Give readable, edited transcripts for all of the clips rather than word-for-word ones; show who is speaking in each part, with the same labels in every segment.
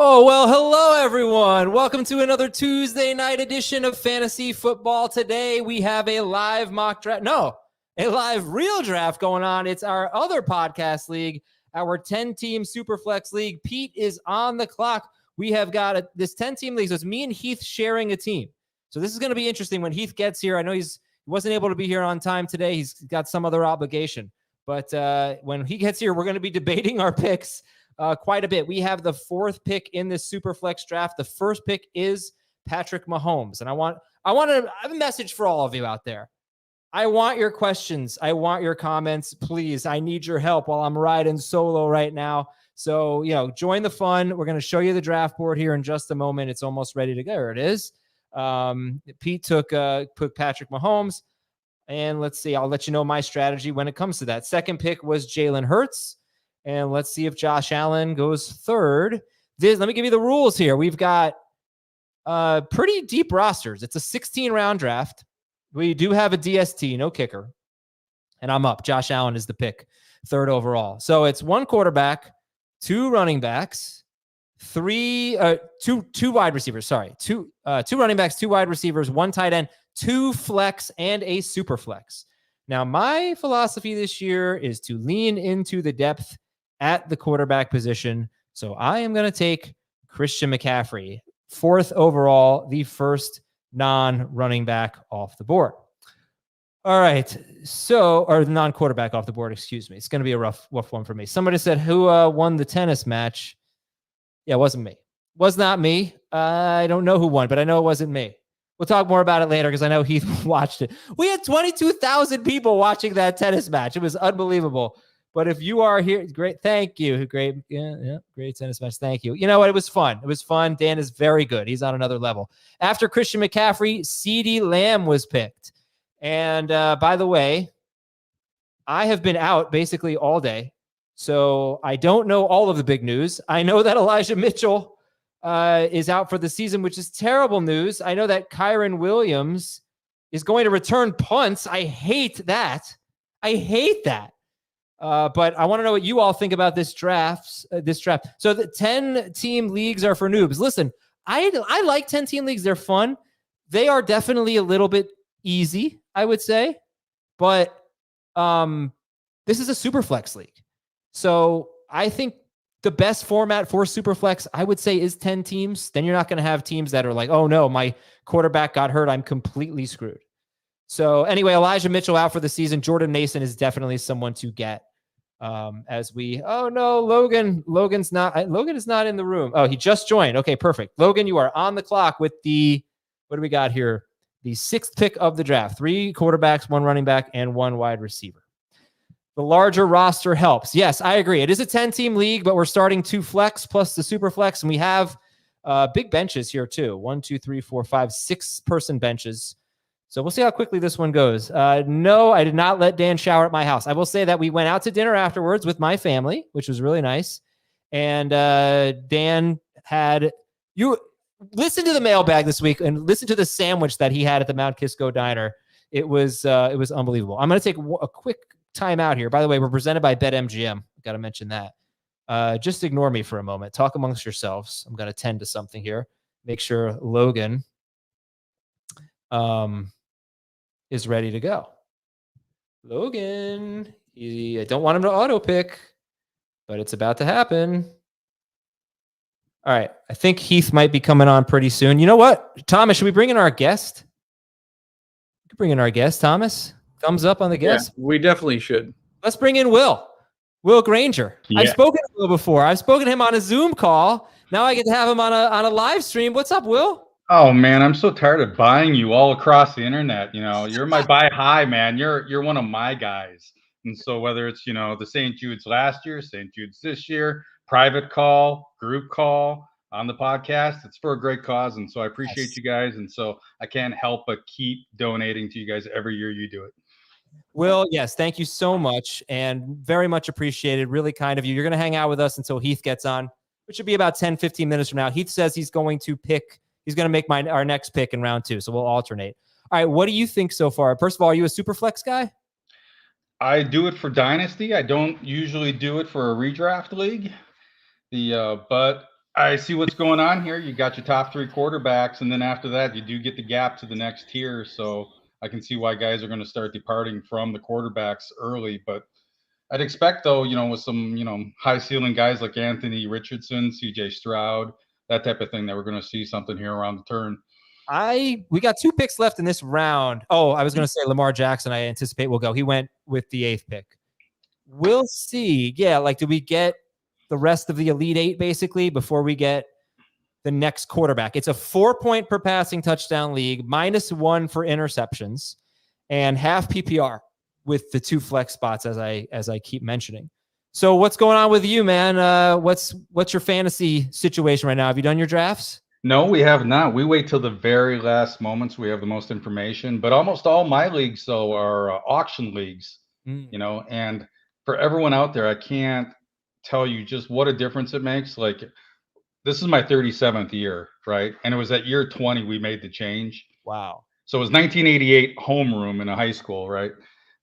Speaker 1: Oh, well, hello, everyone. Welcome to another Tuesday night edition of Fantasy Football. Today, we have a live mock draft. No, a live real draft going on. It's our other podcast league, our 10-team Superflex League. Pete is on the clock. We have got this 10-team league. So it's me and Heath sharing a team. So this is going to be interesting when Heath gets here. I know he wasn't able to be here on time today. He's got some other obligation. But when he gets here, we're going to be debating our picks quite a bit. We have the fourth pick in this Superflex draft. The first pick is Patrick Mahomes. And I have a message for all of you out there. I want your questions. I want your comments. Please, I need your help while I'm riding solo right now. So, join the fun. We're going to show you the draft board here in just a moment. It's almost ready to go. There it is. Pete took Patrick Mahomes. And let's see, I'll let you know my strategy when it comes to that. Second pick was Jalen Hurts. And let's see if Josh Allen goes third. Let me give you the rules here. We've got pretty deep rosters. It's a 16-round draft. We do have a DST, no kicker. And I'm up. Josh Allen is the pick, third overall. So it's one quarterback, two running backs, two wide receivers. Sorry, two running backs, two wide receivers, one tight end, two flex, and a super flex. Now, my philosophy this year is to lean into the depth at the quarterback position. So I am going to take Christian McCaffrey, fourth overall, the first non-running back off the board. All right. Or non-quarterback off the board, excuse me. It's going to be a rough one for me. Somebody said, who won the tennis match? Yeah, it wasn't me. Was not me. I don't know who won, but I know it wasn't me. We'll talk more about it later because I know Heath watched it. We had 22,000 people watching that tennis match. It was unbelievable. But if you are here, great. Thank you. Great. Yeah. Great tennis match. Thank you. You know what? It was fun. It was fun. Dan is very good. He's on another level. After Christian McCaffrey, CeeDee Lamb was picked. And by the way, I have been out basically all day. So I don't know all of the big news. I know that Elijah Mitchell is out for the season, which is terrible news. I know that Kyron Williams is going to return punts. I hate that. But I want to know what you all think about this draft. So the 10-team leagues are for noobs. Listen, I like 10-team leagues. They're fun. They are definitely a little bit easy, I would say. But this is a Superflex league. So I think the best format for Superflex, I would say, is 10 teams. Then you're not going to have teams that are like, oh, no, my quarterback got hurt. I'm completely screwed. So anyway, Elijah Mitchell out for the season. Jordan Mason is definitely someone to get. Logan is not in the room. Oh, he just joined. Okay, perfect. Logan, you are on the clock with what do we got here? The sixth pick of the draft. 3 quarterbacks, 1 running back, and 1 wide receiver. The larger roster helps. Yes, I agree. It is a 10-team league, but we're starting 2 flex plus the super flex, and we have big benches here too. 1, 2, 3, 4, 5, 6-person benches. So we'll see how quickly this one goes. No, I did not let Dan shower at my house. I will say that we went out to dinner afterwards with my family, which was really nice. And Dan you listen to the mailbag this week and listen to the sandwich that he had at the Mount Kisco Diner. It was unbelievable. I'm going to take a quick time out here. By the way, we're presented by BetMGM. Got to mention that. Just ignore me for a moment. Talk amongst yourselves. I'm going to tend to something here. Make sure Logan is ready to go. Logan, I don't want him to auto pick, but it's about to happen. All right. I think Heath might be coming on pretty soon. You know what? Thomas, should we bring in our guest? We could bring in our guest, Thomas. Thumbs up on the guest.
Speaker 2: Yeah, we definitely should.
Speaker 1: Let's bring in Will Granger. Yeah. I've spoken to Will before. I've spoken to him on a Zoom call. Now I get to have him on a live stream. What's up, Will?
Speaker 3: Oh man, I'm so tired of buying you all across the internet. You're my buy high, man. You're one of my guys. And so whether it's, the St. Jude's last year, St. Jude's this year, private call, group call on the podcast, it's for a great cause. And so I appreciate you guys. And so I can't help but keep donating to you guys every year you do it.
Speaker 1: Will, yes, thank you so much. And very much appreciated. Really kind of you. You're going to hang out with us until Heath gets on, which should be about 10, 15 minutes from now. Heath says he's going to make our next pick in round 2. So we'll alternate. All right. What do you think so far? First of all, are you a super flex guy?
Speaker 3: I do it for Dynasty. I don't usually do it for a redraft league. But I see what's going on here. You got your top 3 quarterbacks, and then after that, you do get the gap to the next tier. So I can see why guys are going to start departing from the quarterbacks early. But I'd expect, though, with some, high ceiling guys like Anthony Richardson, CJ Stroud, that type of thing, that we're going to see something here around the turn.
Speaker 1: We got 2 picks left in this round. Oh, I was going to say Lamar Jackson, I anticipate will go. He went with the 8th pick. We'll see. Yeah, like, do we get the rest of the Elite 8 basically before we get the next quarterback? It's a 4-point per passing touchdown league, -1 for interceptions, and half PPR with the 2 flex spots, as I keep mentioning. So what's going on with you, man? What's your fantasy situation right now? Have you done your drafts?
Speaker 3: No, we have not. We wait till the very last moments. We have the most information, but almost all my leagues, though, are auction leagues, and for everyone out there, I can't tell you just what a difference it makes. Like, this is my 37th year, right? And it was at year 20 we made the change.
Speaker 1: Wow.
Speaker 3: So it was 1988 homeroom in a high school, right?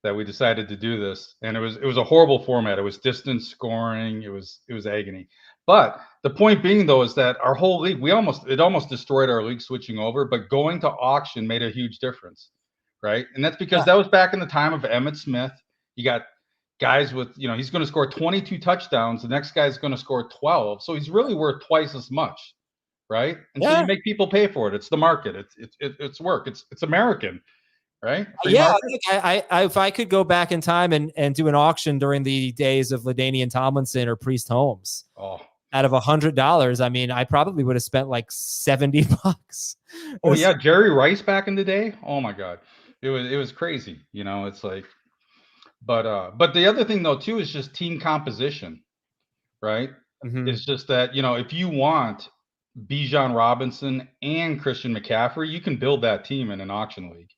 Speaker 3: That we decided to do this. And it was a horrible format. It was distance scoring. It was agony. But the point being, though, is that our whole league, it almost destroyed our league switching over, but going to auction made a huge difference, right? And that's because that was back in the time of Emmitt Smith. You got guys with, he's going to score 22 touchdowns. The next guy's going to score 12. So he's really worth twice as much, right? And so you make people pay for it. It's the market. It's work. It's American, right?
Speaker 1: If I could go back in time and do an auction during the days of LaDainian Tomlinson or Priest Holmes, out of $100, I mean, I probably would have spent like $70.
Speaker 3: Oh yeah, Jerry Rice back in the day. Oh my God, it was crazy. It's like, but the other thing, though, too, is just team composition, right? Mm-hmm. It's just that, if you want Bijan Robinson and Christian McCaffrey, you can build that team in an auction league,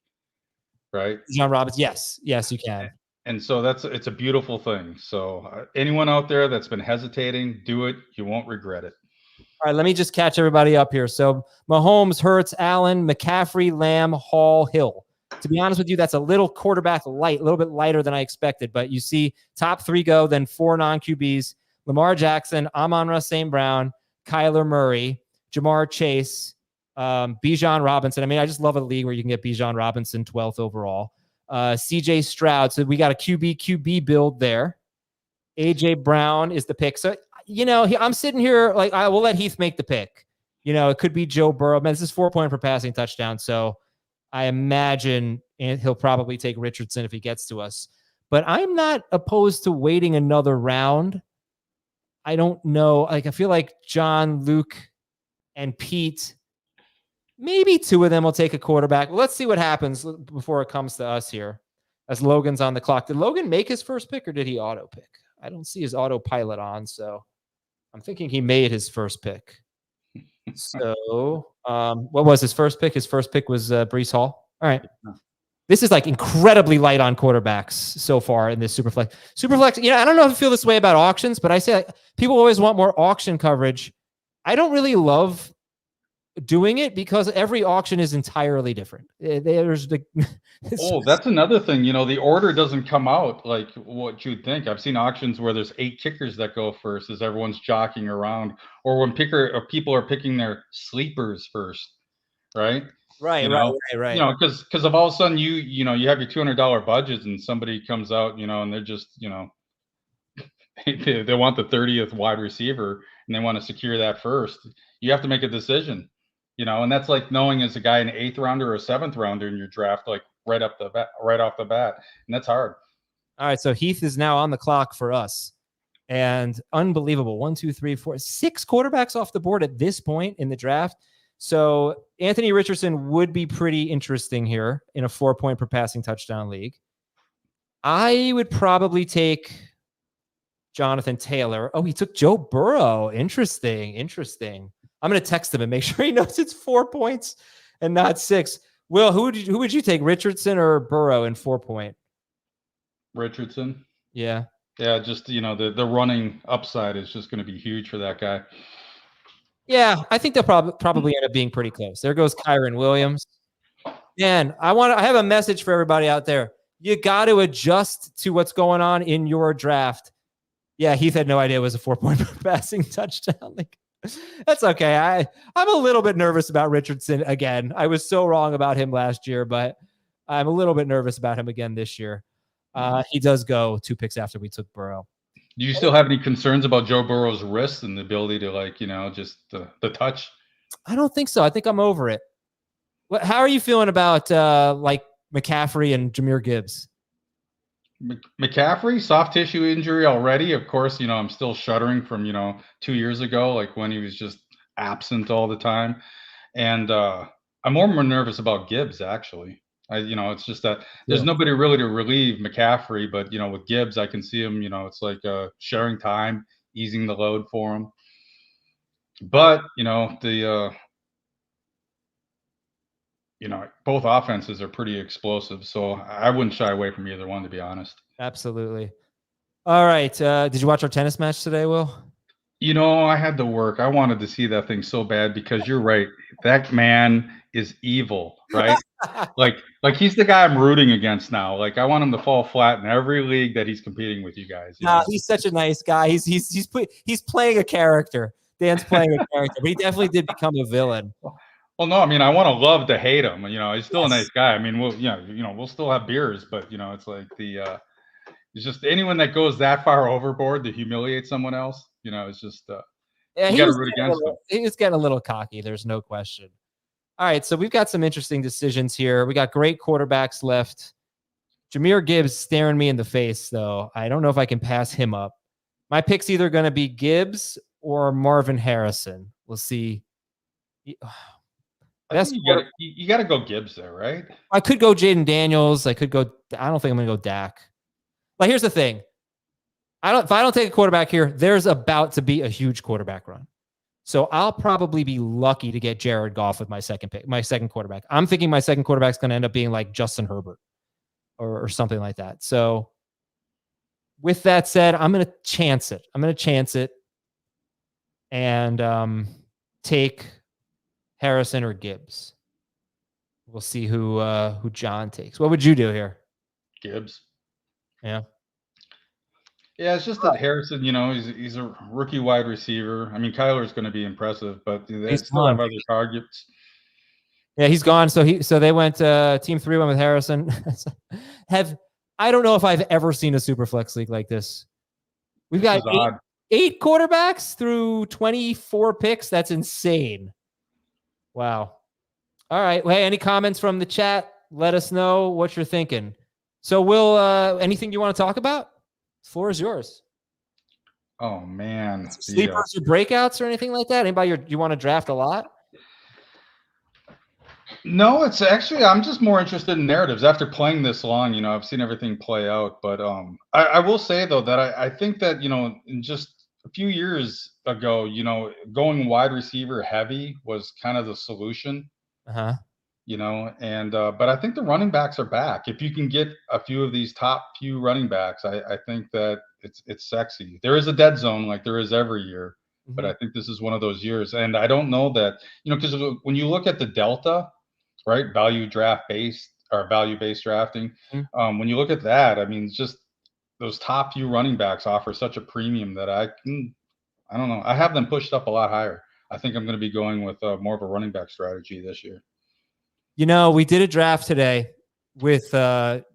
Speaker 3: right?
Speaker 1: Bijan Robinson, yes, you can.
Speaker 3: And so it's a beautiful thing. So anyone out there that's been hesitating, do it. You won't regret it.
Speaker 1: All right, let me just catch everybody up here. So Mahomes, Hurts, Allen, McCaffrey, Lamb, Hall, Hill. To be honest with you, that's a little quarterback light, a little bit lighter than I expected. But you see top 3 go, then 4 non-QBs. Lamar Jackson, Amon-Ra St. Brown, Kyler Murray, Jamar Chase, Bijan Robinson. I mean, I just love a league where you can get Bijan Robinson 12th overall. CJ Stroud. So we got a QB build there. AJ Brown is the pick. So, I'm sitting here like, I will let Heath make the pick. It could be Joe Burrow. Man, this is 4-point per passing touchdown. So I imagine he'll probably take Richardson if he gets to us. But I'm not opposed to waiting another round. I don't know. Like, I feel like John, Luke, and Pete, maybe 2 of them will take a quarterback. Let's see what happens before it comes to us here as Logan's on the clock. Did Logan make his first pick or did he auto pick? I don't see his autopilot on, so I'm thinking he made his first pick. So what was his first pick? His first pick was Breece Hall. All right. This is like incredibly light on quarterbacks so far in this Superflex. Superflex, I don't know if I feel this way about auctions, but I say like, people always want more auction coverage. I don't really love doing it because every auction is entirely different. There's
Speaker 3: that's another thing. The order doesn't come out like what you'd think. I've seen auctions where there's 8 kickers that go first as everyone's jockeying around, or when people are picking their sleepers first, right?
Speaker 1: Right.
Speaker 3: Because of all of a sudden you have your $200 budget and somebody comes out, and they're just they want the 30th wide receiver and they want to secure that first. You have to make a decision. And that's like knowing as a guy an 8th rounder or a 7th rounder in your draft, like right off the bat, and that's hard.
Speaker 1: All right, so Heath is now on the clock for us, and unbelievable. 1, 2, 3, 4, 6 quarterbacks off the board at this point in the draft. So Anthony Richardson would be pretty interesting here in a 4-point per passing touchdown league. I would probably take Jonathan Taylor. Oh, he took Joe Burrow. Interesting. I'm going to text him and make sure he knows it's 4 points and not 6. Will, who would you take, Richardson or Burrow in 4-point?
Speaker 3: Richardson.
Speaker 1: Yeah.
Speaker 3: Yeah, just, the running upside is just going to be huge for that guy.
Speaker 1: Yeah, I think they'll probably end up being pretty close. There goes Kyron Williams. Man, I have a message for everybody out there. You got to adjust to what's going on in your draft. Yeah, Heath had no idea it was a 4-point passing touchdown. That's okay. I'm a little bit nervous about Richardson again. I was so wrong about him last year, but I'm a little bit nervous about him again this year. He does go 2 picks after we took Burrow.
Speaker 3: Do you still have any concerns about Joe Burrow's wrist and the ability to, like, just the touch?
Speaker 1: I don't think so. I think I'm over it. How are you feeling about like McCaffrey and Jahmyr Gibbs?
Speaker 3: McCaffrey, soft tissue injury already. Of course, I'm still shuddering from 2 years ago, like when he was just absent all the time. And I'm more nervous about Gibbs, actually. It's just that there's nobody really to relieve McCaffrey, but with Gibbs, I can see him. It's like sharing time, easing the load for him. But both offenses are pretty explosive, so I wouldn't shy away from either one, to be honest.
Speaker 1: Absolutely. All right. Did you watch our tennis match today, Will?
Speaker 3: I had to work. I wanted to see that thing so bad because you're right. That man is evil, right? like he's the guy I'm rooting against now. Like, I want him to fall flat in every league that he's competing with you guys.
Speaker 1: He's such a nice guy. He's playing a character. Dan's playing a character, but he definitely did become a villain.
Speaker 3: Well, no, I mean, I want to love to hate him. He's still a nice guy. I mean, we'll still have beers, but it's like it's just anyone that goes that far overboard to humiliate someone else. It's just you got to root against him.
Speaker 1: He was getting a little cocky. There's no question. All right, so we've got some interesting decisions here. We got great quarterbacks left. Jahmyr Gibbs staring me in the face, though. I don't know if I can pass him up. My pick's either going to be Gibbs or Marvin Harrison. We'll see.
Speaker 3: I think you got to go Gibbs there, right?
Speaker 1: I could go Jaden Daniels. I don't think I'm going to go Dak. Like, here's the thing. If I don't take a quarterback here, there's about to be a huge quarterback run. So I'll probably be lucky to get Jared Goff with my second pick, my second quarterback. I'm thinking my second quarterback is going to end up being like Justin Herbert or something like that. So with that said, I'm going to chance it. And take Harrison or Gibbs. We'll see who John takes. What would you do here?
Speaker 3: Gibbs.
Speaker 1: Yeah.
Speaker 3: Yeah, it's just that Harrison, he's a rookie wide receiver. I mean, Kyler's going to be impressive, but they still have other targets.
Speaker 1: Yeah, he's gone. So they went team 3 went with Harrison. I don't know if I've ever seen a Superflex league like this. We've got 8 quarterbacks through 24 picks. That's insane. Wow. All right. Well, hey, any comments from the chat? Let us know what you're thinking. So, Will, anything you want to talk about? The floor is yours.
Speaker 3: Oh, man.
Speaker 1: Sleepers or breakouts or anything like that? Anybody you want to draft a lot?
Speaker 3: No, it's actually, I'm just more interested in narratives. After playing this long, I've seen everything play out. But I will say, though, that I think that, in just a few years ago, going wide receiver heavy was kind of the solution.
Speaker 1: Uh-huh.
Speaker 3: But I think the running backs are back. If you can get a few of these top few running backs, I think that it's sexy. There is a dead zone like there is every year, but I think this is one of those years. And I don't know that, because when you look at the delta, right, value-based drafting, when you look at that, I mean, just those top few running backs offer such a premium that I don't know. I have them pushed up a lot higher. I think I'm going to be going with more of a running back strategy this year.
Speaker 1: We did a draft today with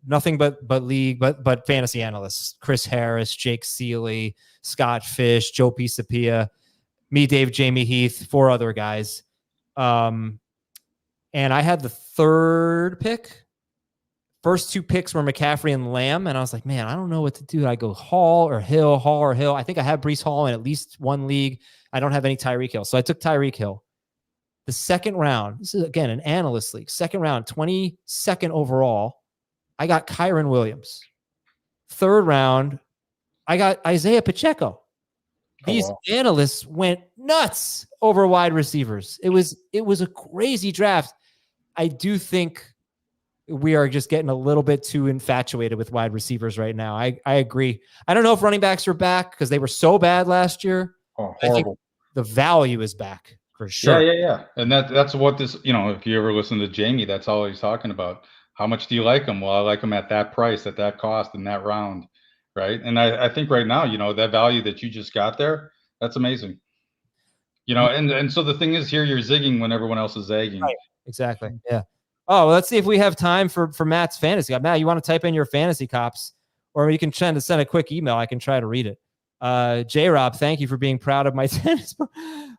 Speaker 1: nothing but fantasy analysts: Chris Harris, Jake Seeley, Scott Fish, Joe Pisapia, me, Dave, Jamie Heath, 4 other guys. And I had the 3rd pick. First 2 picks were McCaffrey and Lamb, and I was like, man, I don't know what to do. I go Hall or Hill. I think I have Breece Hall in at least one league. I don't have any Tyreek Hill, so I took Tyreek Hill. The second round, this is, again, an analyst league. Second round, 22nd overall, I got Kyron Williams. 3rd round, I got Isaiah Pacheco. These analysts went nuts over wide receivers. It was a crazy draft. I do think we are just getting a little bit too infatuated with wide receivers right now. I agree. I don't know if running backs are back because they were so bad last year.
Speaker 3: Oh, horrible.
Speaker 1: The value is back. For sure.
Speaker 3: Yeah. And that's what this, if you ever listen to Jamie, that's all he's talking about. How much do you like him? Well, I like him at that price, at that cost, in that round, right? And I think right now, that value that you just got there, that's amazing. and so the thing is here, you're zigging when everyone else is zagging.
Speaker 1: Right. Exactly. Yeah. Oh, well, let's see if we have time for Matt's fantasy. Matt, you want to type in your fantasy cops, or you can send a quick email. I can try to read it. J-Rob, thank you for being proud of my tennis.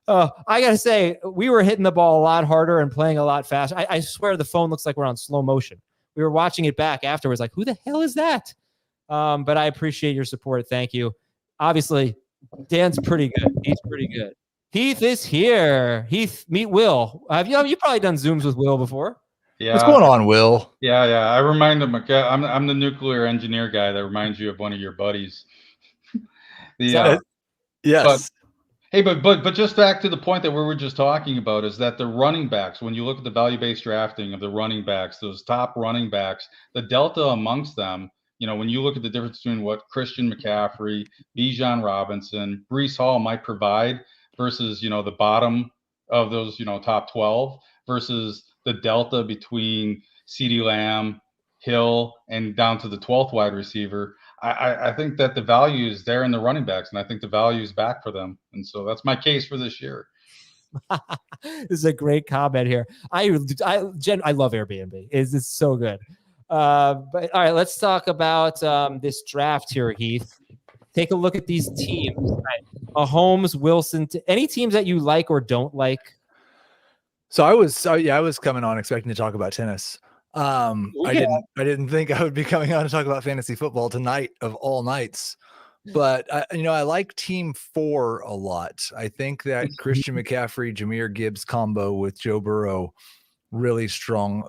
Speaker 1: I got to say, we were hitting the ball a lot harder and playing a lot faster. I swear the phone looks like we're on slow motion. We were watching it back afterwards, like, who the hell is that? But I appreciate your support. Thank you. Obviously, Dan's pretty good. He's pretty good. Heath is here. Heath, meet Will. You've probably done Zooms with Will before.
Speaker 3: Yeah.
Speaker 2: What's going on, Will?
Speaker 3: Yeah. I remind him. I'm the nuclear engineer guy that reminds you of one of your buddies.
Speaker 2: Yes.
Speaker 3: But just back to the point that we were just talking about is that the running backs, when you look at the value-based drafting of the running backs, those top running backs, the delta amongst them, when you look at the difference between what Christian McCaffrey, Bijan Robinson, Breece Hall might provide versus, the bottom of those, top 12 versus the delta between CeeDee Lamb, Hill, and down to the 12th wide receiver, I think that the value is there in the running backs, and I think the value is back for them. And so that's my case for this year.
Speaker 1: This is a great comment here. I love Airbnb. It's so good. But all right, let's talk about this draft here, Heath. Take a look at these teams. Right. Mahomes, Wilson, any teams that you like or don't like?
Speaker 2: So I was coming on expecting to talk about tennis. I didn't think I would be coming on to talk about fantasy football tonight of all nights, but I like team 4 a lot. I think that Christian McCaffrey, Jahmyr Gibbs combo with Joe Burrow, really strong.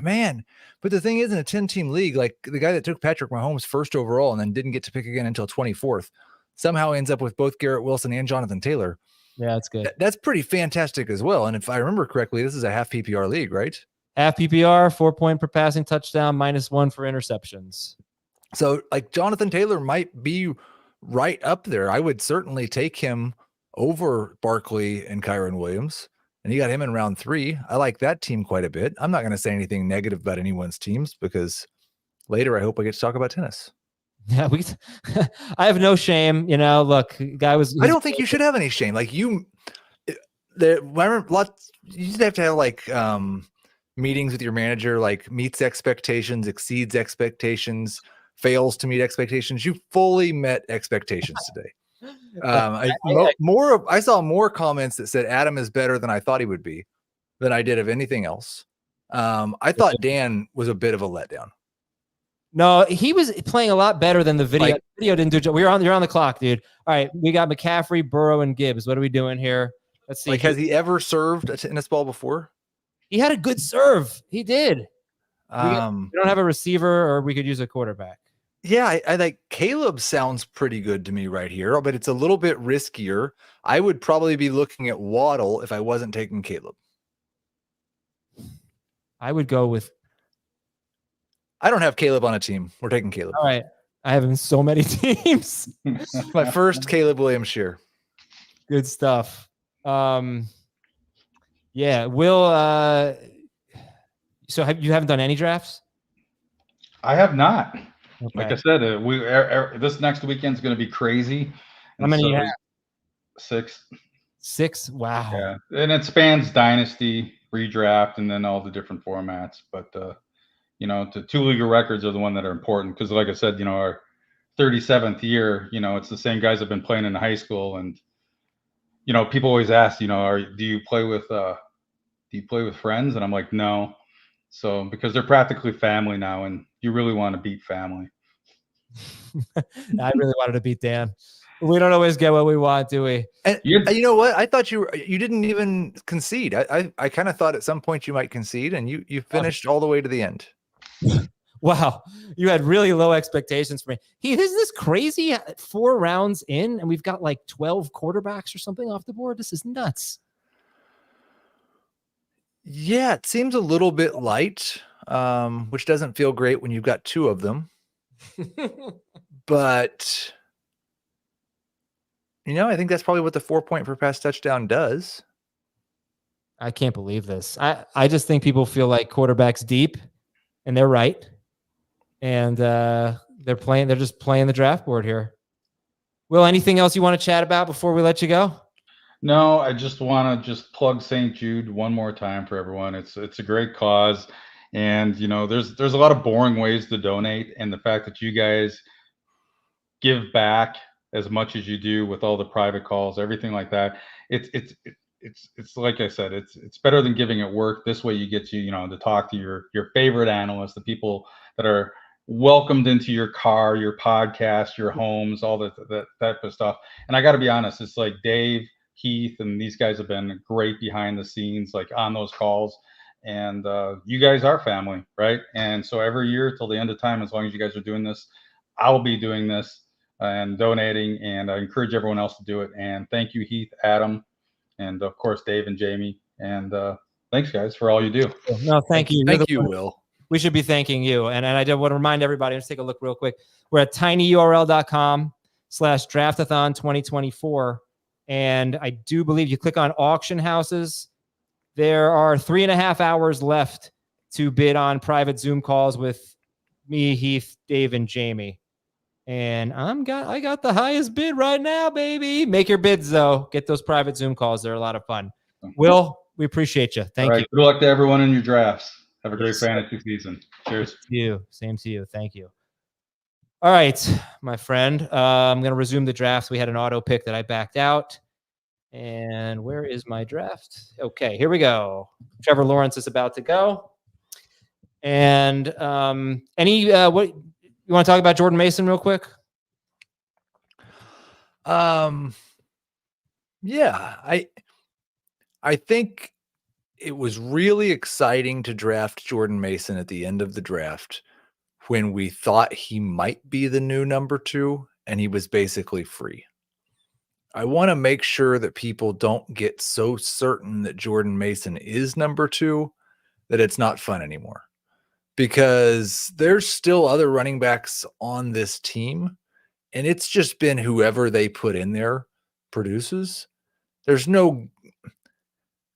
Speaker 2: Man, but the thing is, in a 10-team league, like the guy that took Patrick Mahomes first overall and then didn't get to pick again until 24th, somehow ends up with both Garrett Wilson and Jonathan Taylor.
Speaker 1: Yeah, that's good.
Speaker 2: That's pretty fantastic as well. And if I remember correctly, this is a half PPR league, right?
Speaker 1: Half PPR, 4 point per passing touchdown, -1 for interceptions.
Speaker 2: So like Jonathan Taylor might be right up there. I would certainly take him over Barkley and Kyron Williams. And you got him in round 3. I like that team quite a bit. I'm not going to say anything negative about anyone's teams because later I hope I get to talk about tennis.
Speaker 1: Yeah, I have no shame. Look, guy was.
Speaker 2: I don't think you should have any shame. Like you used to have like meetings with your manager, like meets expectations, exceeds expectations, fails to meet expectations. You fully met expectations today. I saw more comments that said Adam is better than I thought he would be than I did of anything else. I thought Dan was a bit of a letdown.
Speaker 1: No, he was playing a lot better than the video.
Speaker 2: Like,
Speaker 1: video didn't do. You're on the clock, dude. All right, we got McCaffrey, Burrow, and Gibbs. What are we doing here? Let's see.
Speaker 2: Like, has he ever served a tennis ball before?
Speaker 1: He had a good serve. He did. We don't have a receiver, or we could use a quarterback.
Speaker 2: Yeah, I like Caleb sounds pretty good to me right here, but it's a little bit riskier. I would probably be looking at Waddle if I wasn't taking Caleb.
Speaker 1: I would go with.
Speaker 2: I don't have Caleb on a team. We're taking Caleb.
Speaker 1: All right. I have him in so many teams.
Speaker 2: My first Caleb Williams share.
Speaker 1: Good stuff. Yeah. Will, so you haven't done any drafts?
Speaker 3: I have not.
Speaker 1: Okay.
Speaker 3: Like I said, this next weekend's going to be crazy.
Speaker 1: How many you have?
Speaker 3: 6.
Speaker 1: 6? Wow.
Speaker 3: Yeah. And it spans dynasty, redraft, and then all the different formats. But, the 2 league records are the one that are important because, like I said, our 37th year, it's the same guys have been playing in high school. And, people always ask, do you play with friends? And I'm like, no. So because they're practically family now, and you really want to beat family.
Speaker 1: I really wanted to beat Dan. We don't always get what we want, do we?
Speaker 2: And you know what? I thought you didn't even concede. I kind of thought at some point you might concede, and you finished all the way to the end.
Speaker 1: Wow, you had really low expectations for me. Is this crazy? 4 rounds in, and we've got like 12 quarterbacks or something off the board. This is nuts.
Speaker 2: Yeah, it seems a little bit light, which doesn't feel great when you've got 2 of them. But I think that's probably what the 4 point per pass touchdown does.
Speaker 1: I can't believe this. I just think people feel like quarterback's deep, and they're right. And they're just playing the draft board here. Will, anything else you want to chat about before we let you go?
Speaker 3: No, I just want to just plug St. Jude one more time for everyone. It's a great cause, and there's a lot of boring ways to donate, and the fact that you guys give back as much as you do with all the private calls, everything like that. It's like I said, it's better than giving at work. This way, you get to talk to your favorite analysts, the people that are welcomed into your car, your podcast, your homes, all that type of stuff. And I got to be honest, it's like Dave, Heath, and these guys have been great behind the scenes, like on those calls. And you guys are family, right? And so every year till the end of time, as long as you guys are doing this, I'll be doing this and donating, and I encourage everyone else to do it. And thank you, Heath, Adam, and of course Dave and Jamie. And thanks, guys, for all you do.
Speaker 1: No, thank you.
Speaker 2: Thank you, Will.
Speaker 1: We should be thanking you. And I did want to remind everybody, let's take a look real quick. We're at tinyurl.com/draftathon 2024. And I do believe you click on auction houses. There are 3.5 hours left to bid on private Zoom calls with me, Heath, Dave, and Jamie. And I got the highest bid right now, baby. Make your bids, though. Get those private Zoom calls. They're a lot of fun. Will, we appreciate you. Thank you.
Speaker 3: Good luck to everyone in your drafts. Have a great fantasy season. Cheers.
Speaker 1: Same to you. Thank you. All right, my friend. I'm going to resume the draft. We had an auto pick that I backed out. And where is my draft? Okay, here we go. Trevor Lawrence is about to go. And what you want to talk about Jordan Mason real quick?
Speaker 2: Yeah, I think it was really exciting to draft Jordan Mason at the end of the draft when we thought he might be the new number 2 and he was basically free. I want to make sure that people don't get so certain that Jordan Mason is number 2 that it's not fun anymore, because there's still other running backs on this team, and it's just been whoever they put in there produces. There's no,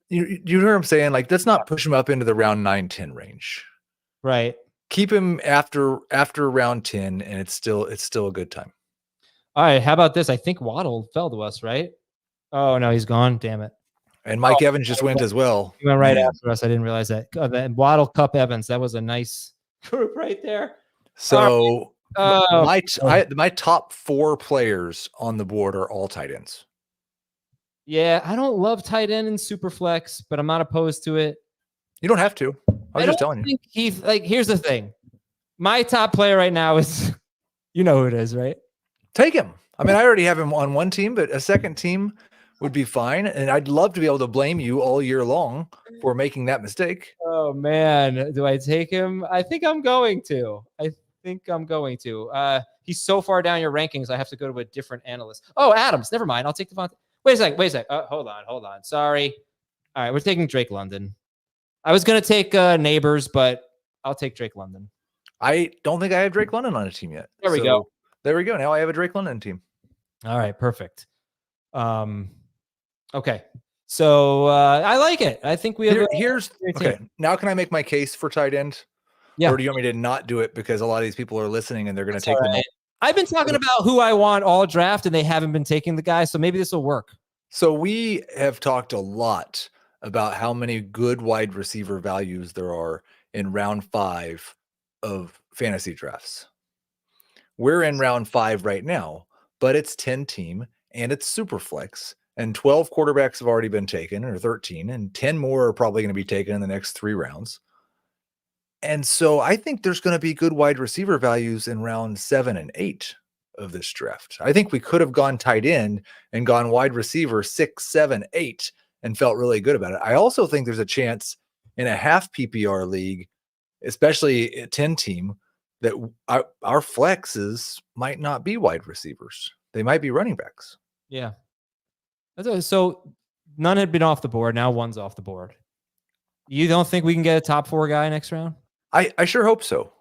Speaker 2: you know what I'm saying? Like, let's not push him up into the round 9-10 range.
Speaker 1: Right.
Speaker 2: Keep him after round 10, and it's still a good time.
Speaker 1: All right. How about this? I think Waddle fell to us, right? Oh no, he's gone. Damn it.
Speaker 2: And Mike Evans just went as well.
Speaker 1: He went right after us. I didn't realize that. Waddle, Cup, Evans. That was a nice group right there.
Speaker 2: So my top 4 players on the board are all tight ends.
Speaker 1: Yeah, I don't love tight end in Superflex, but I'm not opposed to it.
Speaker 2: You don't have to. I was just telling you.
Speaker 1: Here's the thing. My top player right now is, you know who it is, right?
Speaker 2: Take him. I mean, I already have him on one team, but a second team would be fine. And I'd love to be able to blame you all year long for making that mistake.
Speaker 1: Oh, man. Do I take him? I think I'm going to. He's so far down your rankings, I have to go to a different analyst. Oh, Adams. Never mind. I'll take Devontae. Wait a second. Hold on. Sorry. All right, we're taking Drake London. I was going to take Neighbors, but I'll take Drake London.
Speaker 2: I don't think I have Drake London on a team yet.
Speaker 1: There we go.
Speaker 2: There we go. Now I have a Drake London team.
Speaker 1: All right, perfect. Okay. So I like it. I think we have
Speaker 2: okay. Now can I make my case for tight end?
Speaker 1: Yeah.
Speaker 2: Or do you want me to not do it because a lot of these people are listening and they're going to take them?
Speaker 1: I've been talking about who I want all draft and they haven't been taking the guy. So maybe this will work.
Speaker 2: So we have talked a lot about how many good wide receiver values there are in round 5 of fantasy drafts. We're in round 5 right now, but it's 10 team and it's super flex, and 12 quarterbacks have already been taken, or 13, and 10 more are probably going to be taken in the next 3 rounds. And so I think there's going to be good wide receiver values in round 7 and 8 of this draft. I think we could have gone tight end and gone wide receiver 6, 7, 8 and felt really good about it. I also think there's a chance in a half PPR league, especially a 10 team, that our flexes might not be wide receivers. They might be running backs.
Speaker 1: Yeah. So none had been off the board. Now one's off the board. You don't think we can get a top 4 guy next round?
Speaker 2: I sure hope so.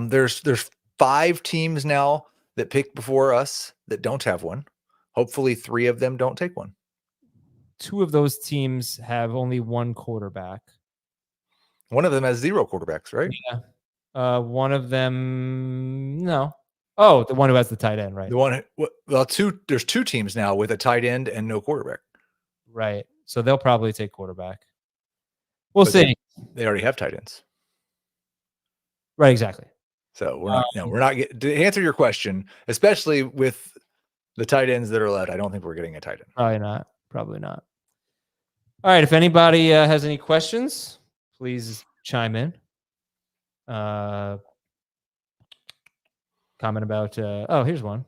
Speaker 2: There's 5 teams now that picked before us that don't have one. Hopefully 3 of them don't take one.
Speaker 1: 2 of those teams have only 1 quarterback.
Speaker 2: One of them has 0 quarterbacks, right?
Speaker 1: Yeah. One of them, no. Oh, the one who has the tight end, right?
Speaker 2: The one, there's 2 teams now with a tight end and no quarterback.
Speaker 1: Right. So they'll probably take quarterback. We'll
Speaker 2: But
Speaker 1: see.
Speaker 2: They already have tight ends.
Speaker 1: Right. Exactly.
Speaker 2: So we're not. No, we're not. To answer your question, especially with the tight ends that are left, I don't think we're getting a tight end.
Speaker 1: Probably not. Probably not. All right. If anybody has any questions, please chime in. Comment about. Oh, here's one.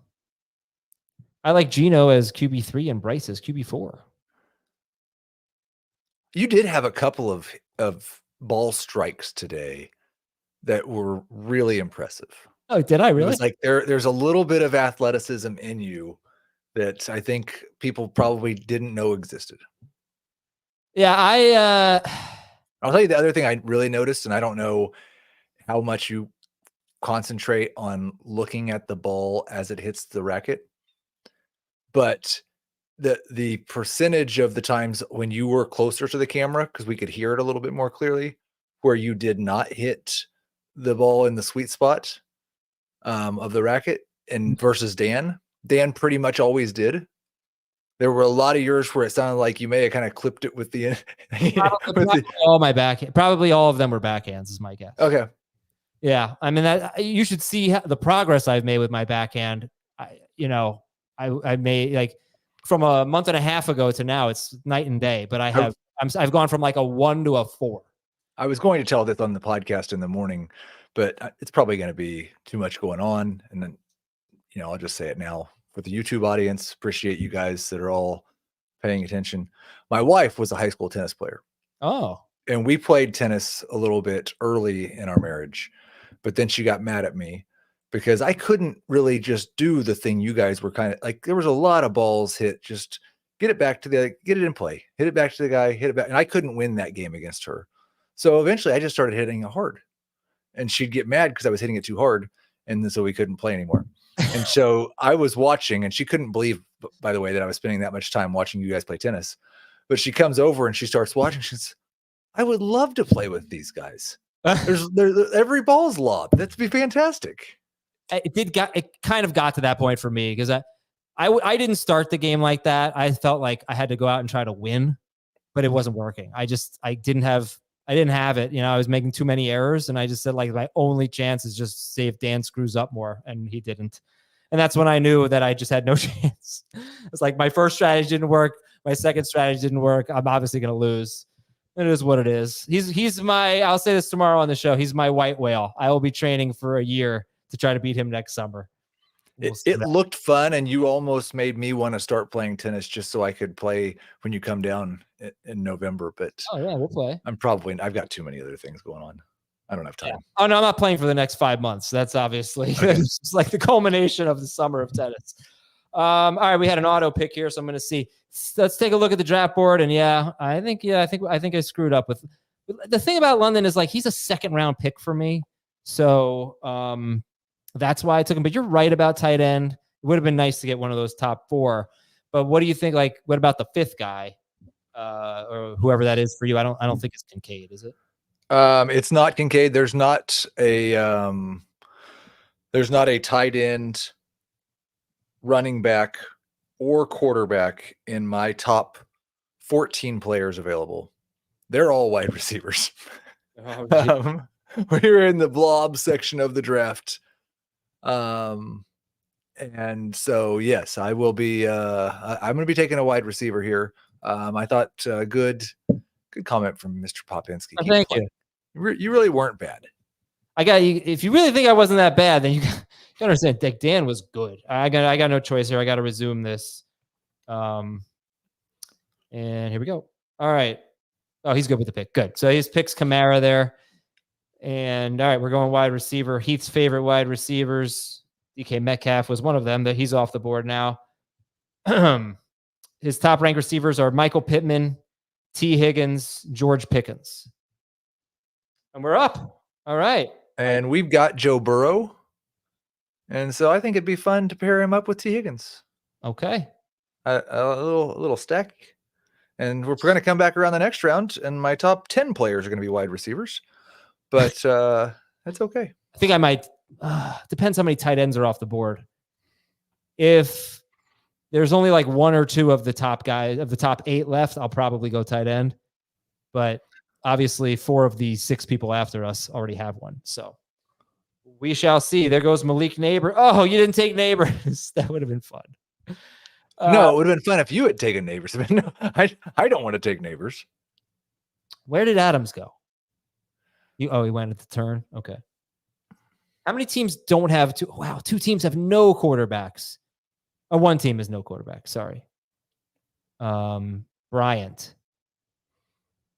Speaker 1: I like Gino as QB3 and Bryce as QB4.
Speaker 2: You did have a couple of ball strikes today that were really impressive.
Speaker 1: Oh, did I
Speaker 2: It
Speaker 1: really?
Speaker 2: was like there's a little bit of athleticism in you that I think people probably didn't know existed.
Speaker 1: Yeah,
Speaker 2: I'll tell you the other thing I really noticed, and I don't know how much you concentrate on looking at the ball as it hits the racket, but the percentage of the times when you were closer to the camera, because we could hear it a little bit more clearly, where you did not hit the ball in the sweet spot of the racket, and versus Dan pretty much always did. There were a lot of years where it sounded like you may have kind of clipped it with the,
Speaker 1: probably all my backhand. Probably all of them were backhands, is my guess.
Speaker 2: Okay.
Speaker 1: Yeah, I mean, you should see the progress I've made with my backhand. I made like from a month and a half ago to now, it's night and day. But I've gone from like a 1 to a 4.
Speaker 2: I was going to tell this on the podcast in the morning, but it's probably going to be too much going on. And then, I'll just say it now for the YouTube audience. Appreciate you guys that are all paying attention. My wife was a high school tennis player.
Speaker 1: Oh.
Speaker 2: And we played tennis a little bit early in our marriage, but then she got mad at me because I couldn't really just do the thing you guys were kind of like. There was a lot of balls hit, just get it back to get it in play, hit it back to the guy, hit it back. And I couldn't win that game against her. So eventually I just started hitting it hard, and she'd get mad because I was hitting it too hard. And so we couldn't play anymore. And so I was watching, and she couldn't believe, by the way, that I was spending that much time watching you guys play tennis. But she comes over and she starts watching. She says, I would love to play with these guys. There's every ball's lob. That'd be fantastic.
Speaker 1: It kind of got to that point for me because I didn't start the game like that. I felt like I had to go out and try to win, but it wasn't working. I didn't have it. I was making too many errors, and I just said like my only chance is just see if Dan screws up more, and he didn't. And that's when I knew that I just had no chance. It's like my first strategy didn't work. My second strategy didn't work. I'm obviously going to lose. It is what it is. He's my, I'll say this tomorrow on the show, he's my white whale. I will be training for a year to try to beat him next summer.
Speaker 2: It looked fun, and you almost made me want to start playing tennis just so I could play when you come down in November. But
Speaker 1: oh yeah, we'll play.
Speaker 2: I've got too many other things going on. I don't have time.
Speaker 1: Yeah. Oh no, I'm not playing for the next 5 months. That's obviously it's like the culmination of the summer of tennis. All right, we had an auto pick here, so I'm going to see. Let's take a look at the draft board, and I think I screwed up with. The thing about London is like he's a second round pick for me, so that's why I took him. But you're right about tight end. It would have been nice to get one of those top 4. But what do you think? Like, what about the 5th guy, or whoever that is for you? I don't think it's Kincaid, is it?
Speaker 2: It's not Kincaid. There's not a tight end, running back, or quarterback in my top 14 players available. They're all wide receivers.
Speaker 1: Oh,
Speaker 2: we're in the blob section of the draft. And so, yes, I will be, I'm going to be taking a wide receiver here. I thought, good comment from Mr. Popinski.
Speaker 1: Thank you.
Speaker 2: You really weren't bad.
Speaker 1: I got you. If you really think I wasn't that bad, then you understand. Dan was good. I got no choice here. I got to resume this. And here we go. All right. Oh, he's good with the pick. Good. So his pick's Kamara there. And all right, we're going wide receiver. Heath's favorite wide receivers. DK Metcalf was one of them. That he's off the board now. His top ranked receivers are Michael Pittman, T. Higgins, George Pickens. And we're up. All right.
Speaker 2: And we've got Joe Burrow. And so I think it'd be fun to pair him up with T. Higgins.
Speaker 1: Okay.
Speaker 2: A little stack. And we're going to come back around the next round, and my top 10 players are going to be wide receivers. But that's okay.
Speaker 1: I think I might. Depends how many tight ends are off the board. If there's only like one or two of the top guys of the top 8 left. I'll probably go tight end, but obviously 4 of the 6 people after us already have one. So we shall see. There goes Malik Neighbor. Oh, you didn't take Neighbors. That would have been fun.
Speaker 2: No, it would have been fun if you had taken Neighbors. No, I don't want to take Neighbors.
Speaker 1: Where did Adams go? He went at the turn. Okay. How many teams don't have two? Wow, 2 teams have no quarterbacks. Or 1 team has no quarterback. Sorry. Bryant.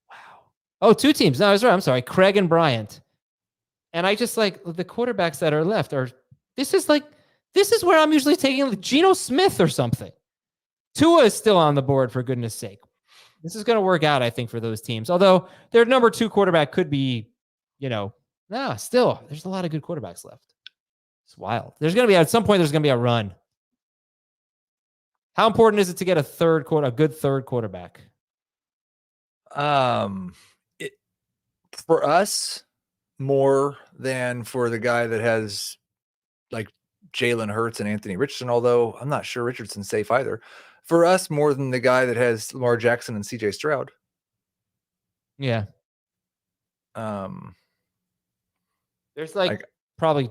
Speaker 1: Wow. Oh, 2 teams. No, I was right. I'm sorry. Craig and Bryant. And I just like the quarterbacks that are left are. This is where I'm usually taking Geno Smith or something. Tua is still on the board, for goodness sake. This is going to work out, I think, for those teams. Although their number 2 quarterback could be, still, there's a lot of good quarterbacks left. It's wild. At some point, there's going to be a run. How important is it to get a good third quarterback?
Speaker 2: For us, more than for the guy that has like Jalen Hurts and Anthony Richardson, although I'm not sure Richardson's safe either. For us, more than the guy that has Lamar Jackson and CJ Stroud.
Speaker 1: Yeah. There's like probably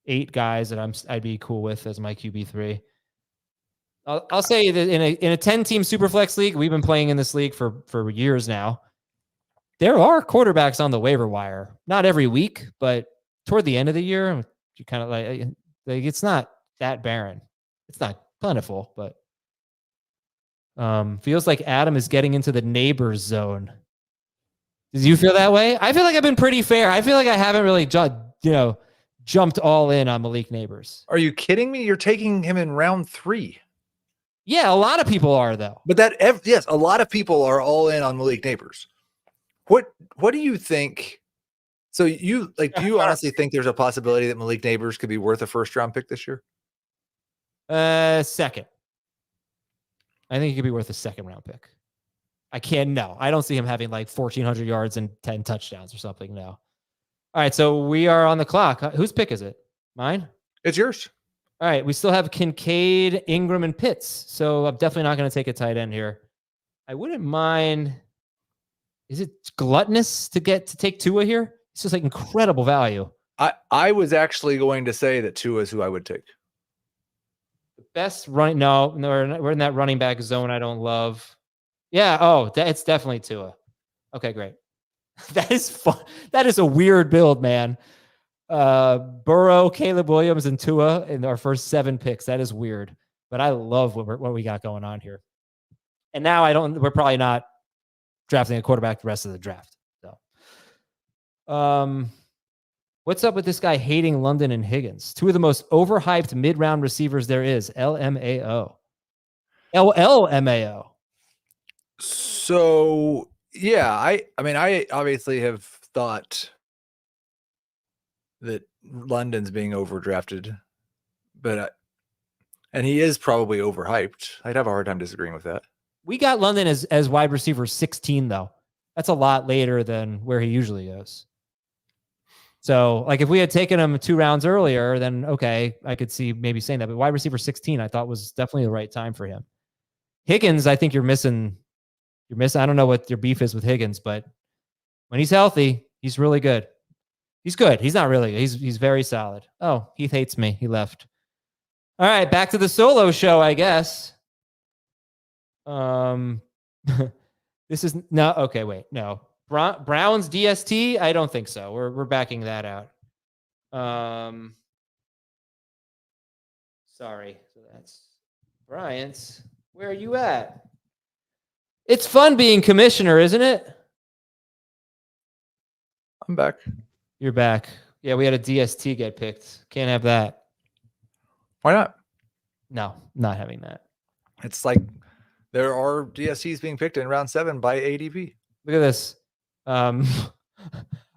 Speaker 1: 8 guys that I'd be cool with as my QB3. I'll say that in a 10-team Superflex league, we've been playing in this league for years now. There are quarterbacks on the waiver wire. Not every week, but toward the end of the year, you kind of like it's not that barren. It's not plentiful, but feels like Adam is getting into the neighbors zone. Did you feel that way? I feel like I've been pretty fair. I feel like I haven't really jumped all in on Malik Neighbors.
Speaker 2: Are you kidding me? You're taking him in round 3.
Speaker 1: Yeah, a lot of people are though.
Speaker 2: But yes, a lot of people are all in on Malik Neighbors. What do you think? So do you honestly think there's a possibility that Malik Neighbors could be worth a first round pick this year?
Speaker 1: Second. I think he could be worth a second round pick. I don't see him having like 1,400 yards and 10 touchdowns or something. No. All right. So we are on the clock. Whose pick is it? Mine?
Speaker 2: It's yours.
Speaker 1: All right. We still have Kincaid, Ingram, and Pitts. So I'm definitely not going to take a tight end here. I wouldn't mind. Is it gluttonous to take Tua here? It's just like incredible value.
Speaker 2: I was actually going to say that Tua is who I would take.
Speaker 1: The best running. No, we're in that running back zone I don't love. Yeah. Oh, it's definitely Tua. Okay, great. That is fun. That is a weird build, man. Burrow, Caleb Williams, and Tua in our first 7 picks. That is weird, but I love what we got going on here. And now we're probably not drafting a quarterback the rest of the draft. So, what's up with this guy hating London and Higgins? 2 of the most overhyped mid-round receivers there is. LMAO.
Speaker 2: So yeah, I mean, I obviously have thought that London's being overdrafted, and he is probably overhyped. I'd have a hard time disagreeing with that.
Speaker 1: We got London as wide receiver 16 though. That's a lot later than where he usually goes. So like if we had taken him 2 rounds earlier, then okay, I could see maybe saying that. But wide receiver 16, I thought was definitely the right time for him. Higgins, I think you're missing. I don't know what your beef is with Higgins, but when he's healthy, he's really good. He's good. He's not really good. He's very solid. Oh, Heath hates me. He left. All right, back to the solo show, I guess. This is no okay. Wait, no. Brown's DST? I don't think so. We're backing that out. Sorry. So that's Bryant's. Where are you at? It's fun being commissioner, isn't it?
Speaker 2: I'm back.
Speaker 1: You're back. Yeah, we had a DST get picked. Can't have that.
Speaker 2: Why not?
Speaker 1: No, not having that.
Speaker 2: It's like there are DSTs being picked in round 7 by ADP.
Speaker 1: Look at this. I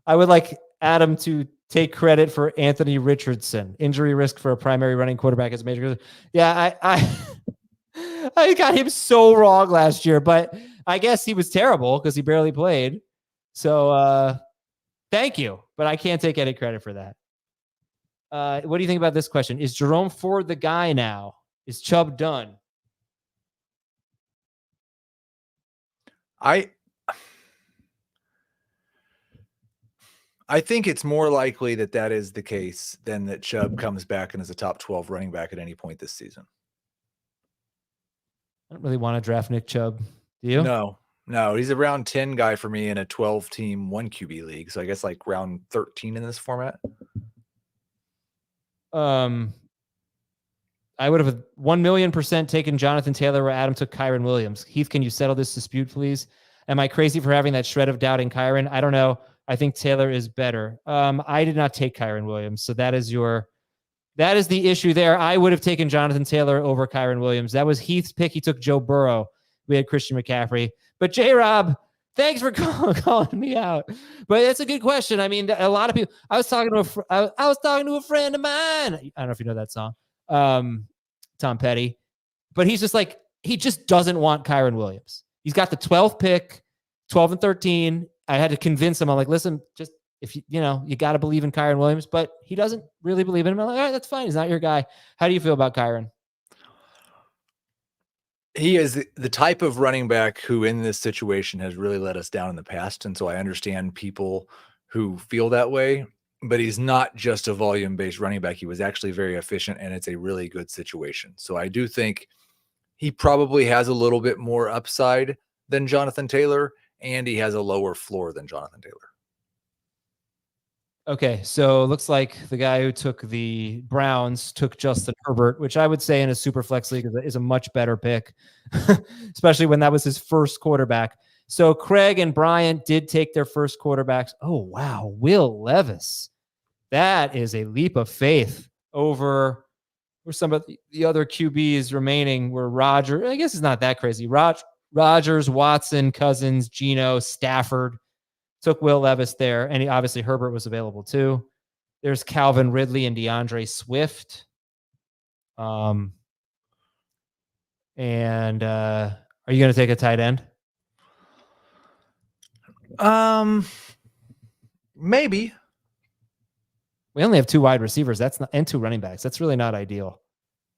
Speaker 1: would like Adam to take credit for Anthony Richardson. Injury risk for a primary running quarterback is a major. Yeah, I got him so wrong last year, but I guess he was terrible because he barely played. So thank you, but I can't take any credit for that. What do you think about this question? Is Jerome Ford the guy now? Is Chubb done?
Speaker 2: I think it's more likely that is the case than that Chubb comes back and is a top 12 running back at any point this season.
Speaker 1: I don't really want to draft Nick Chubb. Do you?
Speaker 2: No, he's a round 10 guy for me in a 12-team 1 QB league. So I guess like round 13 in this format.
Speaker 1: I would have 1,000,000% taken Jonathan Taylor where Adam took Kyren Williams. Heath, can you settle this dispute, please? Am I crazy for having that shred of doubt in Kyren? I don't know. I think Taylor is better. I did not take Kyren Williams, so that is the issue there. I would have taken Jonathan Taylor over Kyren Williams. That was Heath's pick. He took Joe Burrow. We had Christian McCaffrey. But J-Rob, thanks for calling me out. But it's a good question. I mean, a lot of people. I was talking to a friend of mine. I don't know if you know that song. Tom Petty. But he's just like, he just doesn't want Kyren Williams. He's got the 12th pick, 12 and 13. I had to convince him. I'm like, listen, just if you got to believe in Kyren Williams, but he doesn't really believe in him. I'm like, all right, that's fine. He's not your guy. How do you feel about Kyren?
Speaker 2: He is the type of running back who in this situation has really let us down in the past. And so I understand people who feel that way, but he's not just a volume-based running back. He was actually very efficient, and it's a really good situation. So I do think he probably has a little bit more upside than Jonathan Taylor, and he has a lower floor than Jonathan Taylor.
Speaker 1: Okay, so it looks like the guy who took the Browns took Justin Herbert, which I would say in a Superflex league is a much better pick, especially when that was his first quarterback. So Craig and Bryant did take their first quarterbacks. Oh, wow. Will Levis. That is a leap of faith over where some of the other QBs remaining were Roger. I guess it's not that crazy. Rodgers, Watson, Cousins, Geno, Stafford. Took Will Levis there, and obviously Herbert was available too. There's Calvin Ridley and DeAndre Swift. And are you going to take a tight end?
Speaker 2: Maybe.
Speaker 1: We only have 2 wide receivers. And 2 running backs. That's really not ideal.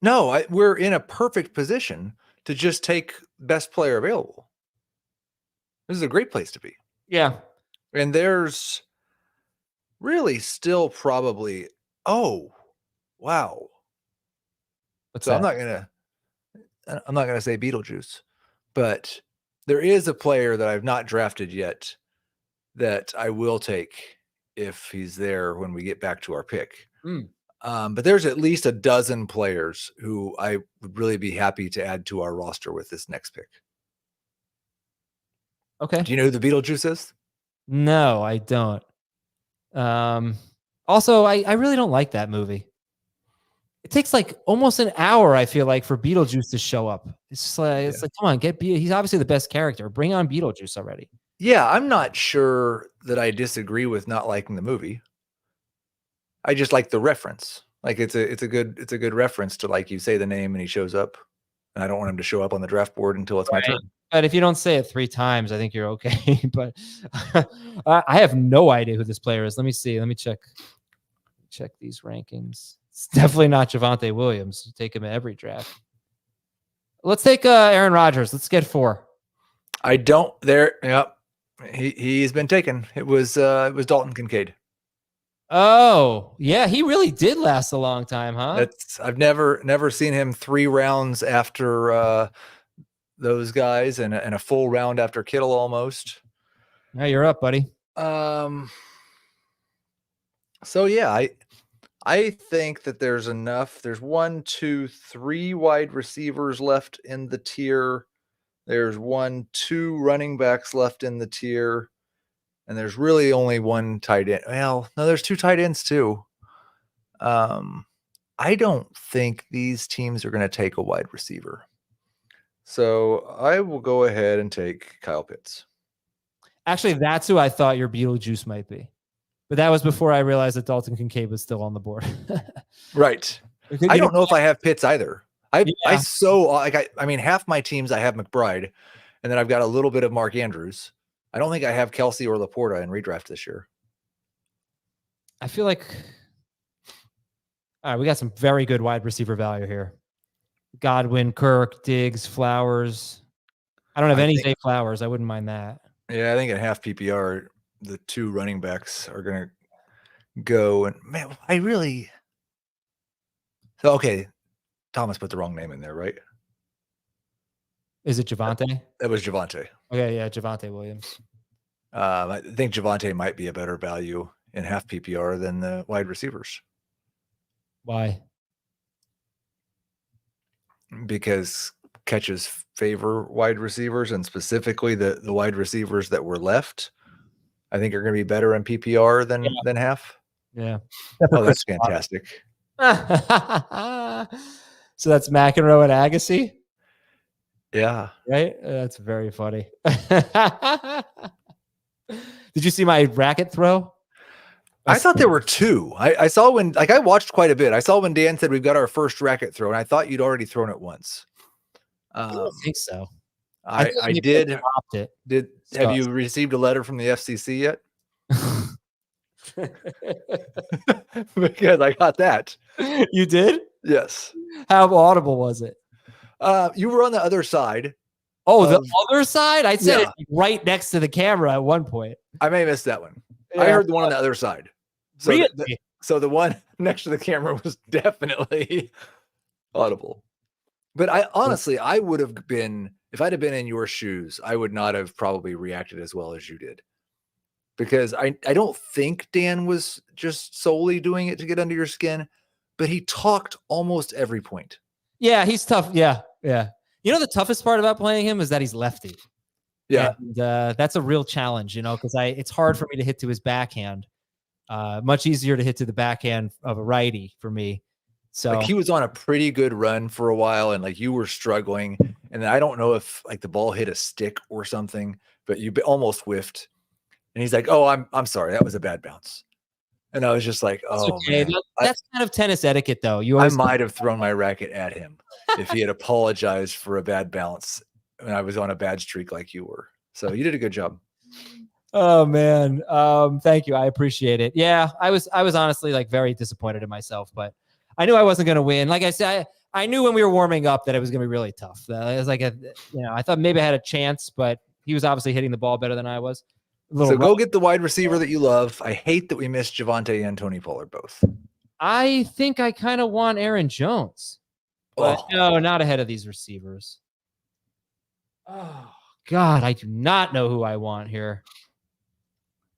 Speaker 2: No, we're in a perfect position to just take best player available. This is a great place to be.
Speaker 1: Yeah.
Speaker 2: And there's really still probably, oh, wow.
Speaker 1: What's
Speaker 2: so
Speaker 1: that?
Speaker 2: I'm not gonna say Beetlejuice, but there is a player that I've not drafted yet that I will take if he's there when we get back to our pick. But there's at least a dozen players who I would really be happy to add to our roster with this next pick.
Speaker 1: Okay.
Speaker 2: Do you know who the Beetlejuice is?
Speaker 1: No, I don't. Also, I really don't like that movie. It takes like almost an hour, I feel like, for Beetlejuice to show up. It's just like, it's like, come on, he's obviously the best character. Bring on Beetlejuice already.
Speaker 2: Yeah, I'm not sure that I disagree with not liking the movie. I just like the reference. Like it's a good reference to, like, you say the name and he shows up. And I don't want him to show up on the draft board until it's my turn.
Speaker 1: But if you don't say it 3 times, I think you're okay. But I have no idea who this player is. Let me see. Let me check these rankings. It's definitely not Javonte Williams. You take him at every draft. Let's take Aaron Rodgers. Let's get 4.
Speaker 2: I don't there. Yep. He's been taken. It was Dalton Kincaid.
Speaker 1: Oh, yeah, he really did last a long time, huh?
Speaker 2: I've never seen him 3 rounds after those guys and a full round after Kittle almost.
Speaker 1: Now you're up, buddy.
Speaker 2: So yeah, I think that there's enough. There's 1, 2, 3 wide receivers left in the tier. There's 1, 2 running backs left in the tier. And there's really only 1 tight end. Well, no, there's 2 tight ends too. I don't think these teams are going to take a wide receiver. So I will go ahead and take Kyle Pitts.
Speaker 1: Actually, that's who I thought your Beetlejuice might be. But that was before I realized that Dalton Kincaid was still on the board.
Speaker 2: Right. I don't know if I have Pitts either. I mean, half my teams I have McBride, and then I've got a little bit of Mark Andrews. I don't think I have Kelsey or Laporta in redraft this year.
Speaker 1: I feel like we got some very good wide receiver value here. Godwin, Kirk, Diggs, Flowers. I don't have any Zay Flowers. I wouldn't mind that.
Speaker 2: Yeah, I think at half PPR, the 2 running backs are going to go. And man, so okay, Thomas put the wrong name in there, right?
Speaker 1: Is it Javonte?
Speaker 2: That was Javonte.
Speaker 1: Okay, yeah, Javonte Williams.
Speaker 2: I think Javonte might be a better value in half PPR than the wide receivers.
Speaker 1: Why?
Speaker 2: Because catches favor wide receivers, and specifically the wide receivers that were left, I think are going to be better in PPR than half.
Speaker 1: Yeah.
Speaker 2: Oh, that's fantastic.
Speaker 1: So that's McEnroe and Agassi?
Speaker 2: Yeah.
Speaker 1: Right? That's very funny. Did you see my racket throw?
Speaker 2: I thought there were 2. I saw when, like, I watched quite a bit. I saw when Dan said we've got our first racket throw, and I thought you'd already thrown it once.
Speaker 1: I don't think so.
Speaker 2: I did.
Speaker 1: It.
Speaker 2: Have you received a letter from the FCC yet? Because I got that.
Speaker 1: You did?
Speaker 2: Yes.
Speaker 1: How audible was it?
Speaker 2: You were on the other side.
Speaker 1: Oh, the other side? I said it right next to the camera at one point.
Speaker 2: I may have missed that one.
Speaker 1: Yeah.
Speaker 2: I heard the one on the other side. So,
Speaker 1: really?
Speaker 2: So the one next to the camera was definitely audible. But I honestly, I would have been, if I'd have been in your shoes, I would not have probably reacted as well as you did. Because I don't think Dan was just solely doing it to get under your skin, but he talked almost every point.
Speaker 1: Yeah, he's tough. Yeah, yeah. You know, the toughest part about playing him is that he's lefty.
Speaker 2: Yeah.
Speaker 1: And, that's a real challenge, you know, because it's hard for me to hit to his backhand. Much easier to hit to the backhand of a righty for me. So
Speaker 2: like he was on a pretty good run for a while, and like you were struggling. And I don't know if like the ball hit a stick or something, but you almost whiffed. And he's like, "Oh, I'm sorry, that was a bad bounce." And I was just like, "Oh,
Speaker 1: okay.
Speaker 2: man.
Speaker 1: That's kind of tennis etiquette, though.
Speaker 2: I might have thrown my racket at him if he had apologized for a bad bounce when I was on a bad streak like you were. So you did a good job."
Speaker 1: Oh man, thank you. I appreciate it. Yeah, I was honestly like very disappointed in myself, but I knew I wasn't going to win. Like I said, I knew when we were warming up that it was going to be really tough. It was like I thought maybe I had a chance, but he was obviously hitting the ball better than I was.
Speaker 2: So go get the wide receiver that you love. I hate that we missed Javonte and Tony Pollard both.
Speaker 1: I think I kind of want Aaron Jones, but no, not ahead of these receivers. Oh God, I do not know who I want here.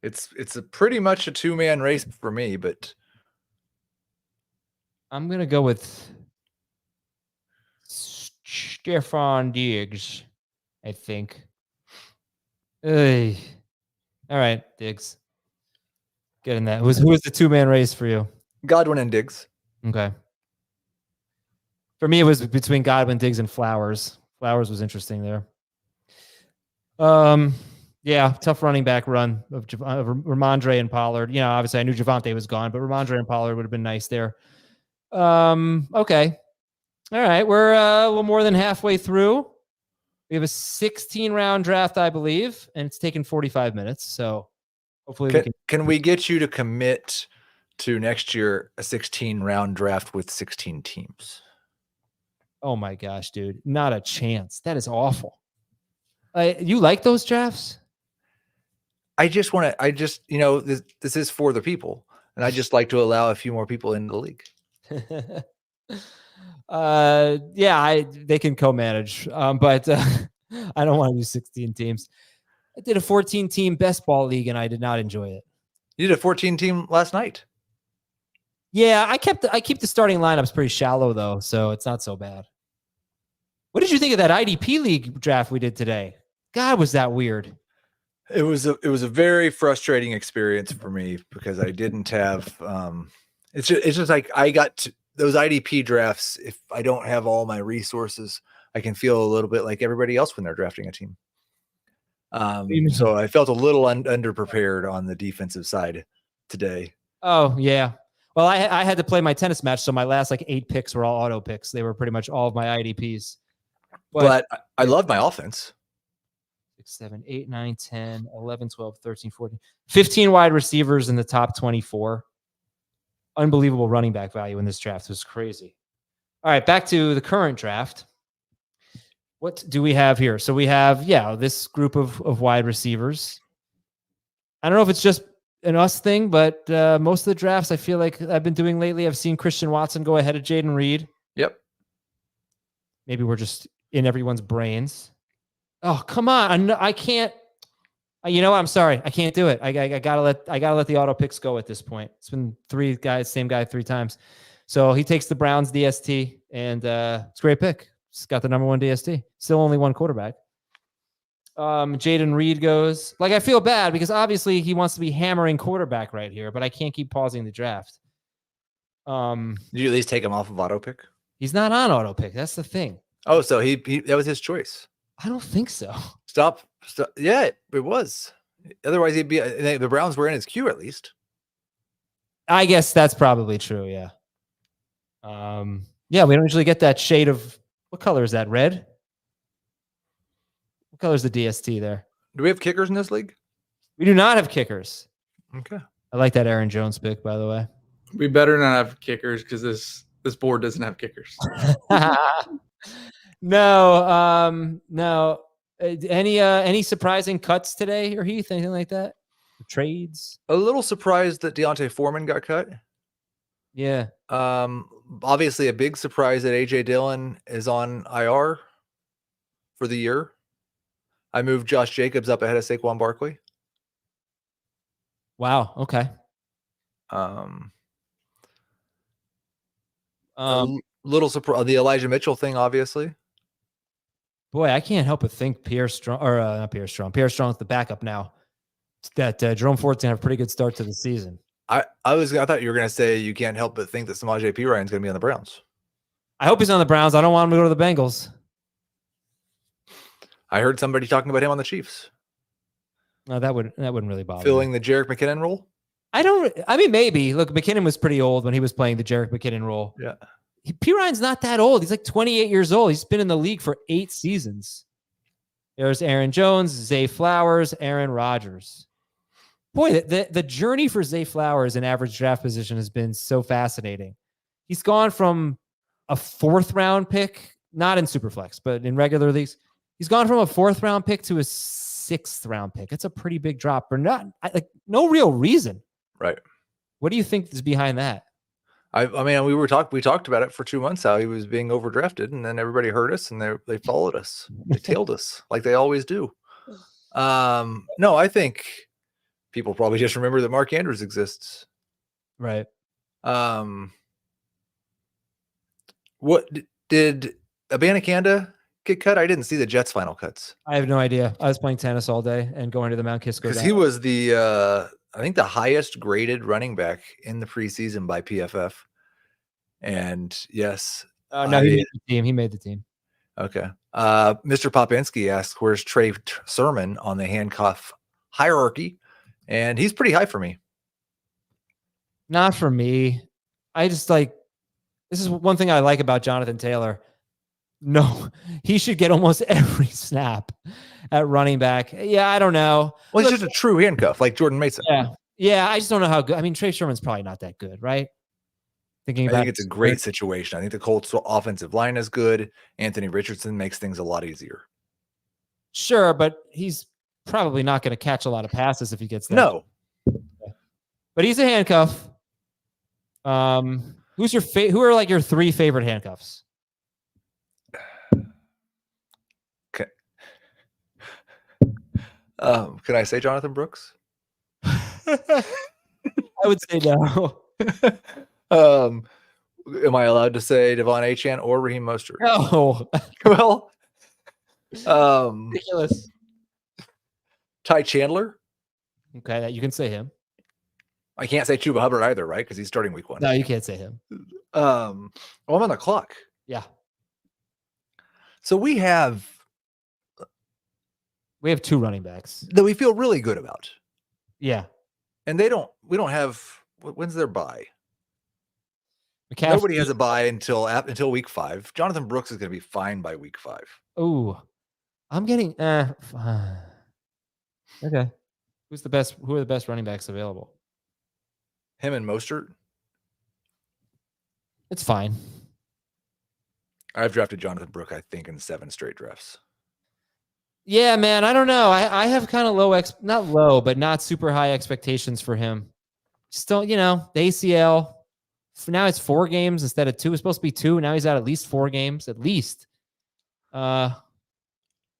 Speaker 2: It's pretty much a 2-man race for me, but
Speaker 1: I'm gonna go with Stefan Diggs, I think. Hey. All right, Diggs. Get in that. Who was the 2-man race for you?
Speaker 2: Godwin and Diggs.
Speaker 1: Okay. For me, it was between Godwin, Diggs, and Flowers. Flowers was interesting there. Yeah, tough running back run of Ramondre and Pollard. You know, obviously I knew Javonte was gone, but Ramondre and Pollard would have been nice there. Okay. All right, we're a little more than halfway through. We have a 16-round draft, I believe, and it's taken 45 minutes. So hopefully
Speaker 2: can we get you to commit to next year a 16-round draft with 16 teams?
Speaker 1: Oh my gosh, dude. Not a chance. That is awful. You like those drafts?
Speaker 2: This is for the people, and I just like to allow a few more people into the league.
Speaker 1: They can co-manage, but I don't want to do 16 teams. I did a 14-team best ball league, and I did not enjoy it.
Speaker 2: You did a 14-team last night.
Speaker 1: Yeah, I keep the starting lineups pretty shallow though, so it's not so bad. What did you think of that IDP league draft we did today? God, was that weird?
Speaker 2: It was a very frustrating experience for me because I didn't have. It's just like I got to those IDP drafts. If I don't have all my resources, I can feel a little bit like everybody else when they're drafting a team. So I felt a little underprepared on the defensive side today.
Speaker 1: Oh yeah. Well, I had to play my tennis match, so my last 8 picks were all auto picks. They were pretty much all of my IDPs.
Speaker 2: But I love my offense.
Speaker 1: 6, 7, 8, 9, 10, 11, 12, 13, 14, 15 wide receivers in the top 24. Unbelievable running back value in this draft. It was crazy. All right, back to the current draft. What do we have here? So we have, this group of wide receivers. I don't know if it's just an us thing, but most of the drafts I feel like I've been doing lately, I've seen Christian Watson go ahead of Jaden Reed.
Speaker 2: Yep.
Speaker 1: Maybe we're just in everyone's brains. Oh, come on. I can't. You know what? I'm sorry. I can't do it. I gotta let the auto picks go at this point. It's been same guy 3 times. So he takes the Browns DST, and it's a great pick. He's got the number 1 DST. Still only 1 quarterback. Jaden Reed goes. Like, I feel bad because obviously he wants to be hammering quarterback right here, but I can't keep pausing the draft.
Speaker 2: Did you at least take him off of auto pick?
Speaker 1: He's not on auto pick. That's the thing.
Speaker 2: Oh, so he that was his choice.
Speaker 1: I don't think so.
Speaker 2: Stop. Yeah, it was. Otherwise, he'd be. The Browns were in his queue at least.
Speaker 1: I guess that's probably true. Yeah. Yeah, we don't usually get that shade of, what color is that? Red? What color is the DST there?
Speaker 2: Do we have kickers in this league?
Speaker 1: We do not have kickers.
Speaker 2: Okay.
Speaker 1: I like that Aaron Jones pick, by the way.
Speaker 4: We better not have kickers because this board doesn't have kickers.
Speaker 1: No. Any surprising cuts today, or Heath? Anything like that? Trades?
Speaker 2: A little surprised that Deontay Foreman got cut.
Speaker 1: Yeah.
Speaker 2: Obviously a big surprise that AJ Dillon is on IR for the year. I moved Josh Jacobs up ahead of Saquon Barkley.
Speaker 1: Wow. Okay.
Speaker 2: A little surprise. The Elijah Mitchell thing, obviously.
Speaker 1: Boy, I can't help but think Pierre Strong's the backup now. That Jerome Ford's gonna have a pretty good start to the season.
Speaker 2: I thought you were gonna say you can't help but think that Samaje Perine is gonna be on the Browns.
Speaker 1: I hope he's on the Browns. I don't want him to go to the Bengals.
Speaker 2: I heard somebody talking about him on the Chiefs.
Speaker 1: No, that wouldn't really bother
Speaker 2: Filling
Speaker 1: me.
Speaker 2: the Jerick McKinnon role.
Speaker 1: I mean, maybe. Look, McKinnon was pretty old when he was playing the Jerick McKinnon role.
Speaker 2: Yeah.
Speaker 1: Perine's not that old. He's like 28 years old. He's been in the league for 8 seasons. There's Aaron Jones, Zay Flowers, Aaron Rodgers. Boy, the journey for Zay Flowers in average draft position has been so fascinating. He's gone from a 4th round pick, not in Superflex, but in regular leagues. He's gone from a 4th round pick to a 6th round pick. It's a pretty big drop for no real reason.
Speaker 2: Right.
Speaker 1: What do you think is behind that?
Speaker 2: I mean, we talked about it for 2 months, how he was being overdrafted, and then everybody heard us and they followed us. They tailed us like they always do. No, I think people probably just remember that Mark Andrews exists.
Speaker 1: Right.
Speaker 2: What did Abanikanda get cut? I didn't see the Jets final cuts.
Speaker 1: I have no idea. I was playing tennis all day and going to the Mount Kisco.
Speaker 2: Because he was the I think the highest graded running back in the preseason by PFF. And yes.
Speaker 1: No, he made the team. He made the team.
Speaker 2: Okay. Mr. Popinski asks, where's Trey Sermon on the handcuff hierarchy? And he's pretty high for me.
Speaker 1: Not for me. I just this is one thing I like about Jonathan Taylor. No, he should get almost every snap at running back. Yeah, I don't know.
Speaker 2: Well, he's just a true handcuff, like Jordan Mason.
Speaker 1: Yeah. I just don't know how good. I mean, Trey Sermon's probably not that good, right?
Speaker 2: I think it's a great situation. I think the Colts' offensive line is good. Anthony Richardson makes things a lot easier.
Speaker 1: Sure, but he's probably not going to catch a lot of passes if he gets that.
Speaker 2: No.
Speaker 1: But he's a handcuff. Who's who are like your 3 favorite handcuffs?
Speaker 2: Okay. Can I say Jonathan Brooks?
Speaker 1: I would say no.
Speaker 2: Am I allowed to say Devon Achane or Raheem Mostert?
Speaker 1: No.
Speaker 2: Well,
Speaker 1: ridiculous.
Speaker 2: Ty Chandler.
Speaker 1: Okay, you can say him.
Speaker 2: I can't say Chuba Hubbard either, right? Because he's starting week 1.
Speaker 1: No, you can't say him.
Speaker 2: I'm on the clock.
Speaker 1: Yeah.
Speaker 2: So we have
Speaker 1: 2 running backs
Speaker 2: that we feel really good about.
Speaker 1: Yeah.
Speaker 2: And we don't have, when's their bye?
Speaker 1: McCaffrey.
Speaker 2: Nobody has a bye until week 5. Jonathan Brooks is going to be fine by week 5.
Speaker 1: Ooh, I'm getting, okay. Who are the best running backs available?
Speaker 2: Him and Mostert.
Speaker 1: It's fine.
Speaker 2: I've drafted Jonathan Brooke, I think, in 7 straight drafts.
Speaker 1: Yeah, man. I don't know. I have kind of not low, but not super high expectations for him. Still, the ACL. For now, it's 4 games instead of 2. It's supposed to be 2. Now he's out at least 4 games, at least. I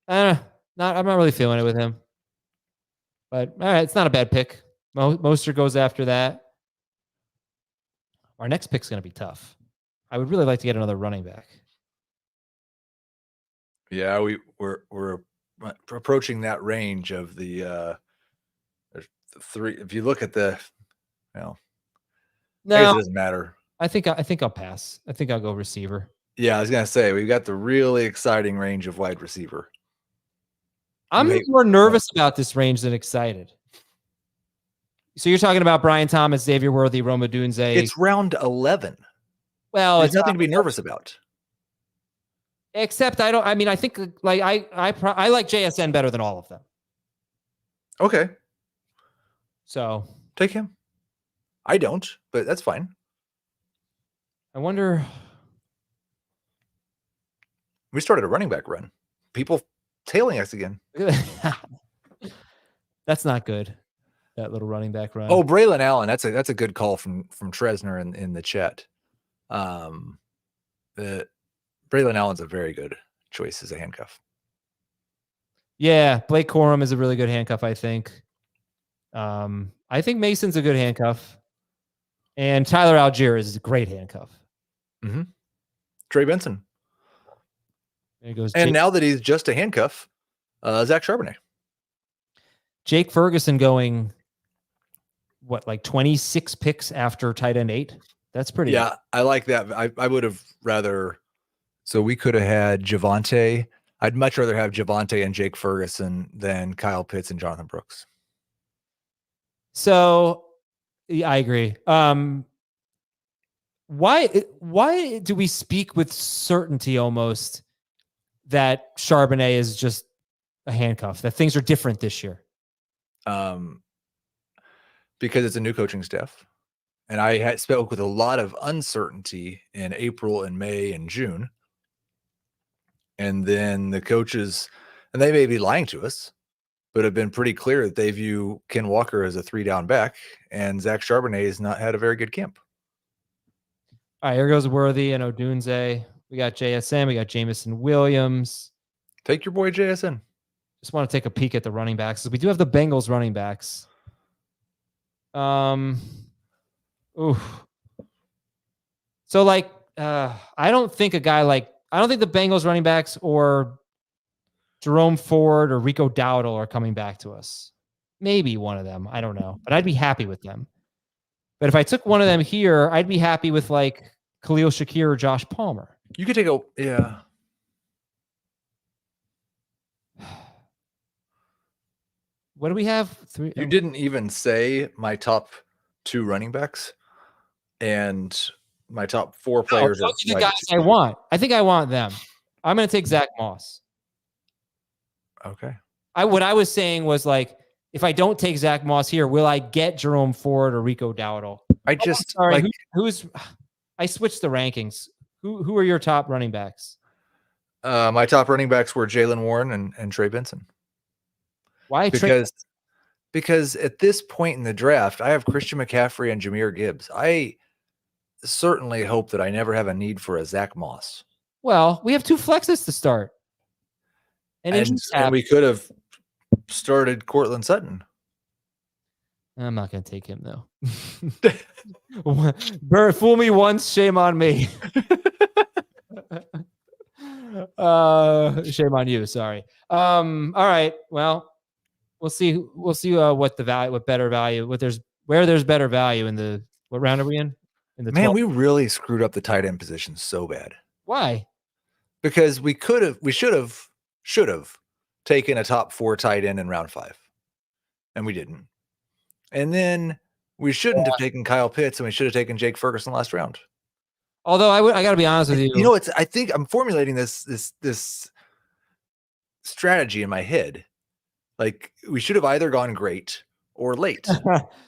Speaker 1: don't know. I'm not really feeling it with him. But all right, it's not a bad pick. Mostert goes after that. Our next pick's going to be tough. I would really like to get another running back.
Speaker 2: Yeah, we're approaching that range of the 3. If you look at the, I guess it doesn't matter.
Speaker 1: I think I'll pass. I think I'll go receiver.
Speaker 2: Yeah, I was gonna say we've got the really exciting range of wide receiver.
Speaker 1: I'm more nervous about this range than excited. So you're talking about Brian Thomas, Xavier Worthy, Rome Odunze.
Speaker 2: It's round 11.
Speaker 1: Well,
Speaker 2: there's
Speaker 1: it's
Speaker 2: nothing to be nervous about.
Speaker 1: Except I think like I like JSN better than all of them.
Speaker 2: Okay.
Speaker 1: So
Speaker 2: take him. I don't, but that's fine.
Speaker 1: I wonder.
Speaker 2: We started a running back run. People tailing us again.
Speaker 1: That's not good. That little running back run.
Speaker 2: Oh, Braylon Allen. That's a good call from Tresner in the chat. Braylon Allen's a very good choice as a handcuff.
Speaker 1: Yeah, Blake Corum is a really good handcuff, I think. I think Mason's a good handcuff. And Tyler Algier is a great handcuff.
Speaker 2: Mm-hmm. Trey Benson.
Speaker 1: There goes
Speaker 2: and
Speaker 1: Jake.
Speaker 2: Now that he's just a handcuff, Zach Charbonnet.
Speaker 1: Jake Ferguson going, what, like 26 picks after tight end 8? That's pretty
Speaker 2: Yeah,
Speaker 1: good.
Speaker 2: I like that. I would have rather. So we could have had Javonte. I'd much rather have Javonte and Jake Ferguson than Kyle Pitts and Jonathan Brooks.
Speaker 1: So yeah, I agree. Why do we speak with certainty almost that Charbonnet is just a handcuff, that things are different this year?
Speaker 2: Because it's a new coaching staff. And I had spoke with a lot of uncertainty in April and May and June. And then the coaches, and they may be lying to us, but have been pretty clear that they view Ken Walker as a 3-down back, and Zach Charbonnet has not had a very good camp.
Speaker 1: All right, here goes Worthy and Odunze. We got JSN. We got Jamison Williams.
Speaker 2: Take your boy JSN.
Speaker 1: Just want to take a peek at the running backs. We do have the Bengals running backs. So like, I don't think the Bengals running backs or Jerome Ford or Rico Dowdle are coming back to us. Maybe one of them. I don't know, but I'd be happy with them. But if I took one of them here, I'd be happy with like Khalil Shakir or Josh Palmer.
Speaker 2: You could take yeah.
Speaker 1: What do we have? 3.
Speaker 2: You didn't even say my top 2 running backs and my top 4 players.
Speaker 1: Those are the guys I want. I think I want them. I'm going to take Zach Moss.
Speaker 2: Okay.
Speaker 1: What I was saying was like, if I don't take Zach Moss here, will I get Jerome Ford or Rico Dowdle?
Speaker 2: Sorry.
Speaker 1: I switched the rankings. Who are your top running backs?
Speaker 2: My top running backs were Jalen Warren and Trey Benson.
Speaker 1: Why?
Speaker 2: Because at this point in the draft, I have Christian McCaffrey and Jahmyr Gibbs. I certainly hope that I never have a need for a Zach Moss.
Speaker 1: Well, we have 2 flexes to start.
Speaker 2: And we could have started Cortland Sutton.
Speaker 1: I'm not going to take him, though. Fool me once, shame on me. Shame on you. Sorry. All right. Well, we'll see. We'll see what better value. Where there's better value in the. What round are we in? In the 12th?
Speaker 2: We really screwed up the tight end position so bad.
Speaker 1: Why?
Speaker 2: Because we should have taken a top 4 tight end in round 5, and we didn't. And then we shouldn't have taken Kyle Pitts, and we should have taken Jake Ferguson last round.
Speaker 1: Although I got to be honest with you.
Speaker 2: You know, I think I'm formulating this strategy in my head. Like we should have either gone great or late,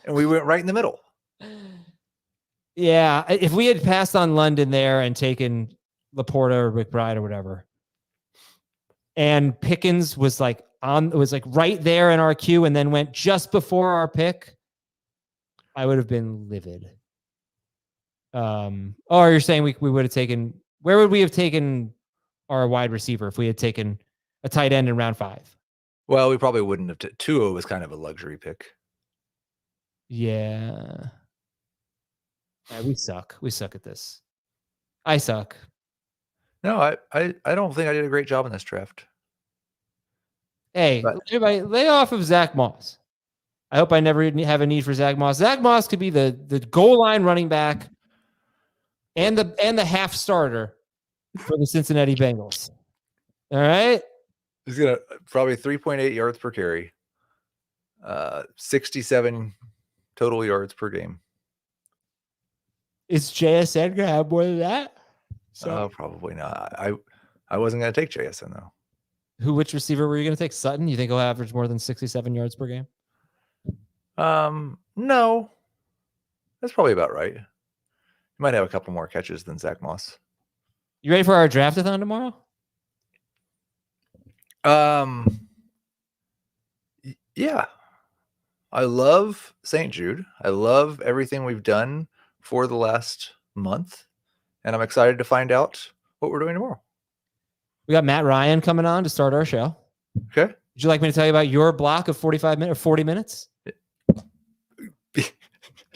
Speaker 2: and we went right in the middle.
Speaker 1: Yeah, if we had passed on London there and taken Laporta or McBride or whatever. And Pickens was like right there in our queue and then went just before our pick, I would have been livid. Or you're saying we would have taken, where would we have taken our wide receiver if we had taken a tight end in round 5?
Speaker 2: Well, we probably wouldn't have. Tua was kind of a luxury pick.
Speaker 1: Yeah. We suck. We suck at this. I suck.
Speaker 2: No, I don't think I did a great job in this draft.
Speaker 1: Hey, everybody, lay off of Zach Moss. I hope I never have a need for Zach Moss. Zach Moss could be the goal line running back and the half starter for the Cincinnati Bengals. All right.
Speaker 2: He's gonna probably 3.8 yards per carry, 67 total yards per game.
Speaker 1: Is JSN gonna have more than that?
Speaker 2: So probably not. I wasn't gonna take JSN though.
Speaker 1: Which receiver were you gonna take? Sutton? You think he'll average more than 67 yards per game?
Speaker 2: No. That's probably about right. He might have a couple more catches than Zach Moss.
Speaker 1: You ready for our draft-a-thon tomorrow?
Speaker 2: Yeah. I love St. Jude. I love everything we've done for the last month, and I'm excited to find out what we're doing tomorrow.
Speaker 1: We got Matt Ryan coming on to start our show.
Speaker 2: Okay.
Speaker 1: Would you like me to tell you about your block of 45 minutes or 40 minutes?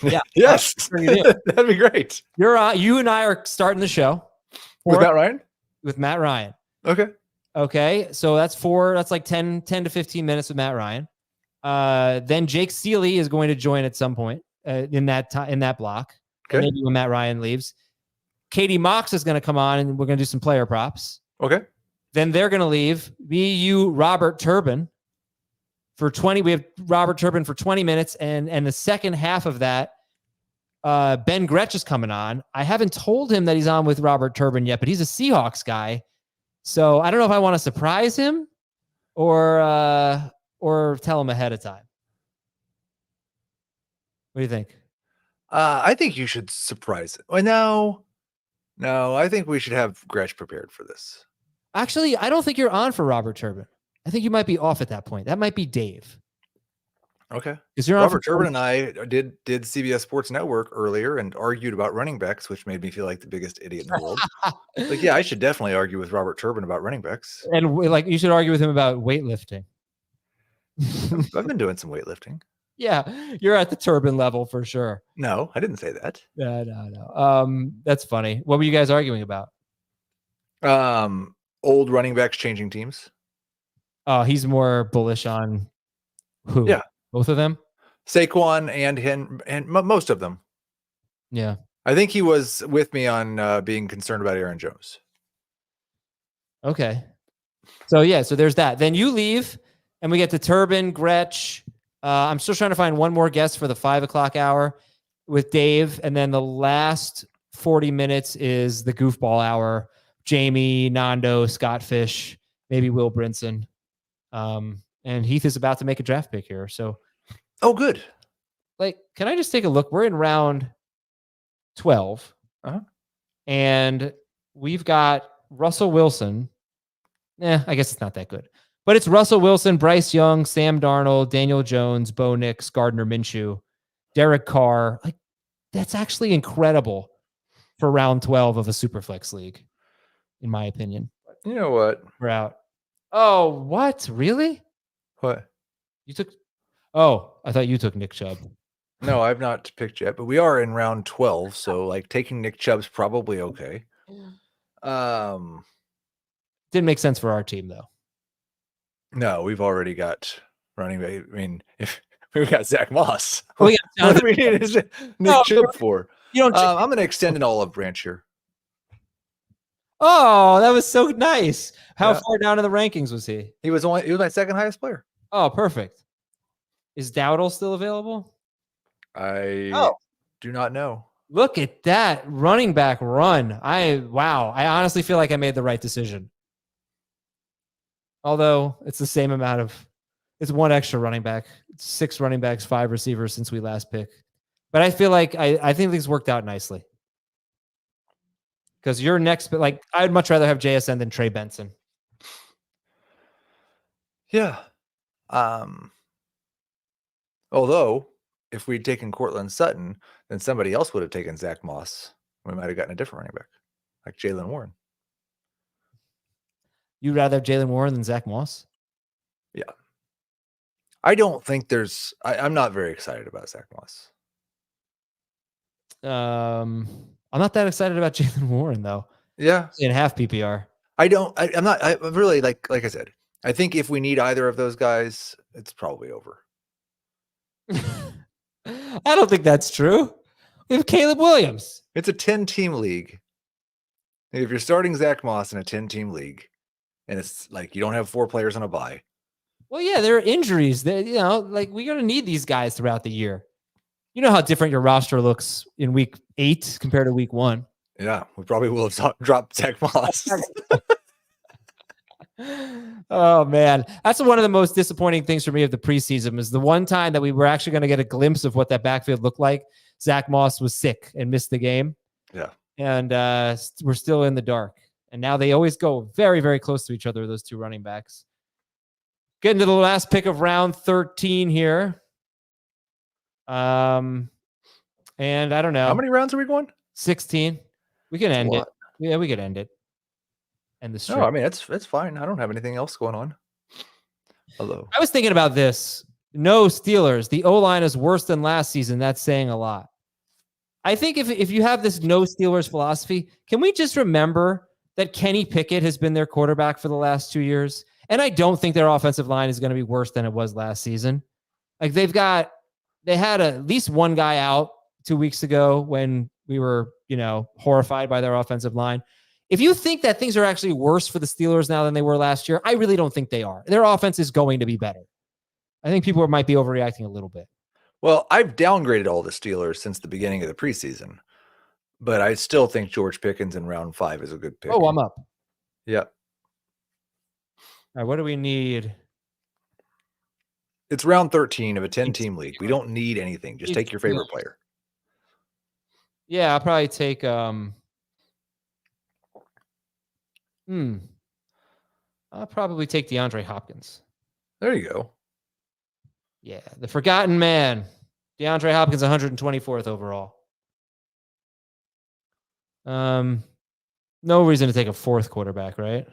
Speaker 2: Yeah. Yes. That'd be great.
Speaker 1: You and I are starting the show
Speaker 2: with Matt Ryan?
Speaker 1: With Matt Ryan.
Speaker 2: Okay.
Speaker 1: So that's like 10 to 15 minutes with Matt Ryan. Then Jake Seeley is going to join at some point in that block.
Speaker 2: Okay.
Speaker 1: Maybe when Matt Ryan leaves. Katie Mox is going to come on and we're going to do some player props.
Speaker 2: Okay.
Speaker 1: Then they're going to leave. Me, you, Robert Turbin for 20. We have Robert Turbin for 20 minutes. And the second half of that, Ben Gretsch is coming on. I haven't told him that he's on with Robert Turbin yet, but he's a Seahawks guy. So I don't know if I want to surprise him or tell him ahead of time. What do you think?
Speaker 2: I think you should surprise it. Well, no, I think we should have Gretsch prepared for this.
Speaker 1: Actually, I don't think you're on for Robert Turbin. I think you might be off at that point. That might be Dave.
Speaker 2: Okay.
Speaker 1: Because you're
Speaker 2: Robert Turbin and I did CBS Sports Network earlier and argued about running backs, which made me feel like the biggest idiot in the world. Like, yeah, I should definitely argue with Robert Turbin about running backs.
Speaker 1: And like, you should argue with him about weightlifting.
Speaker 2: I've been doing some weightlifting.
Speaker 1: Yeah, you're at the Turbin level for sure.
Speaker 2: No, I didn't say that.
Speaker 1: No. That's funny. What were you guys arguing about?
Speaker 2: Old running backs changing teams.
Speaker 1: Oh, he's more bullish on who?
Speaker 2: Yeah.
Speaker 1: Both of them?
Speaker 2: Saquon and most of them.
Speaker 1: Yeah.
Speaker 2: I think he was with me on being concerned about Aaron Jones.
Speaker 1: Okay. So there's that. Then you leave and we get to Turbin, Gretsch. I'm still trying to find one more guest for the 5:00 hour with Dave. And then the last 40 minutes is the goofball hour. Jamie, Nando, Scott Fish, maybe Will Brinson. And Heath is about to make a draft pick here. So,
Speaker 2: oh, good.
Speaker 1: Like, can I just take a look? We're in round 12. And we've got Russell Wilson. I guess it's not that good. But it's Russell Wilson, Bryce Young, Sam Darnold, Daniel Jones, Bo Nix, Gardner Minshew, Derek Carr. Like, that's actually incredible for round 12 of a Superflex league, in my opinion.
Speaker 2: You know what?
Speaker 1: We're out. Oh, what? Really?
Speaker 2: What?
Speaker 1: You took... Oh, I thought you took Nick Chubb.
Speaker 2: No, I've not picked yet, but we are in round 12, so like taking Nick Chubb's probably okay.
Speaker 1: Didn't make sense for our team though.
Speaker 2: No, we've already got running back. I mean, if we got Zach Moss,
Speaker 1: what
Speaker 2: do we need Nick Chubb for?
Speaker 1: You don't.
Speaker 2: I'm going to extend an olive branch here.
Speaker 1: Oh, that was so nice. How far down in the rankings was he?
Speaker 2: He was my second highest player.
Speaker 1: Oh, perfect. Is Dowdle still available?
Speaker 2: I do not know.
Speaker 1: Look at that running back run. I honestly feel like I made the right decision. Although it's the same amount of, it's one extra running back, 6 running backs, 5 receivers since we last picked. But I feel like I think things worked out nicely. Because your next, but like, I'd much rather have JSN than Trey Benson.
Speaker 2: Yeah. Although, if we'd taken Cortland Sutton, then somebody else would have taken Zach Moss. We might have gotten a different running back, like Jalen Warren.
Speaker 1: You'd rather have Jalen Warren than Zach Moss?
Speaker 2: Yeah. I don't think I'm not very excited about Zach Moss.
Speaker 1: I'm not that excited about Jalen Warren, though.
Speaker 2: Yeah.
Speaker 1: In half PPR.
Speaker 2: I'm really, like I said, I think if we need either of those guys, it's probably over.
Speaker 1: I don't think that's true. We have Caleb Williams.
Speaker 2: It's a 10-team league. If you're starting Zach Moss in a 10-team league, and it's like you don't have 4 players on a bye.
Speaker 1: Well, yeah, there are injuries. That, like we're going to need these guys throughout the year. You know how different your roster looks in week 8 compared to week 1.
Speaker 2: Yeah, we probably will have dropped Zach Moss.
Speaker 1: Oh man, that's one of the most disappointing things for me of the preseason is the one time that we were actually going to get a glimpse of what that backfield looked like. Zach Moss was sick and missed the game.
Speaker 2: Yeah,
Speaker 1: and we're still in the dark. And now they always go very, very close to each other, those two running backs. Getting to the last pick of round 13 here. And I don't know.
Speaker 2: How many rounds are we going?
Speaker 1: 16. We can end it. Yeah, we could end it. And the
Speaker 2: No, I mean it's fine. I don't have anything else going on. Hello.
Speaker 1: I was thinking about this. No Steelers. The O-line is worse than last season. That's saying a lot. I think if you have this no Steelers philosophy, can we just remember that Kenny Pickett has been their quarterback for the last 2 years? And I don't think their offensive line is going to be worse than it was last season. Like they had at least one guy out 2 weeks ago when we were, horrified by their offensive line. If you think that things are actually worse for the Steelers now than they were last year, I really don't think they are. Their offense is going to be better. I think people might be overreacting a little bit.
Speaker 2: Well, I've downgraded all the Steelers since the beginning of the preseason, but I still think George Pickens in round 5 is a good pick.
Speaker 1: Oh, I'm up.
Speaker 2: Yeah.
Speaker 1: All right, what do we need?
Speaker 2: It's round 13 of a 10-team league. We don't need anything. Just take your favorite player.
Speaker 1: Yeah, I'll probably take I'll probably take DeAndre Hopkins.
Speaker 2: There you go.
Speaker 1: Yeah, the forgotten man. DeAndre Hopkins, 124th overall. No reason to take a 4th quarterback, right?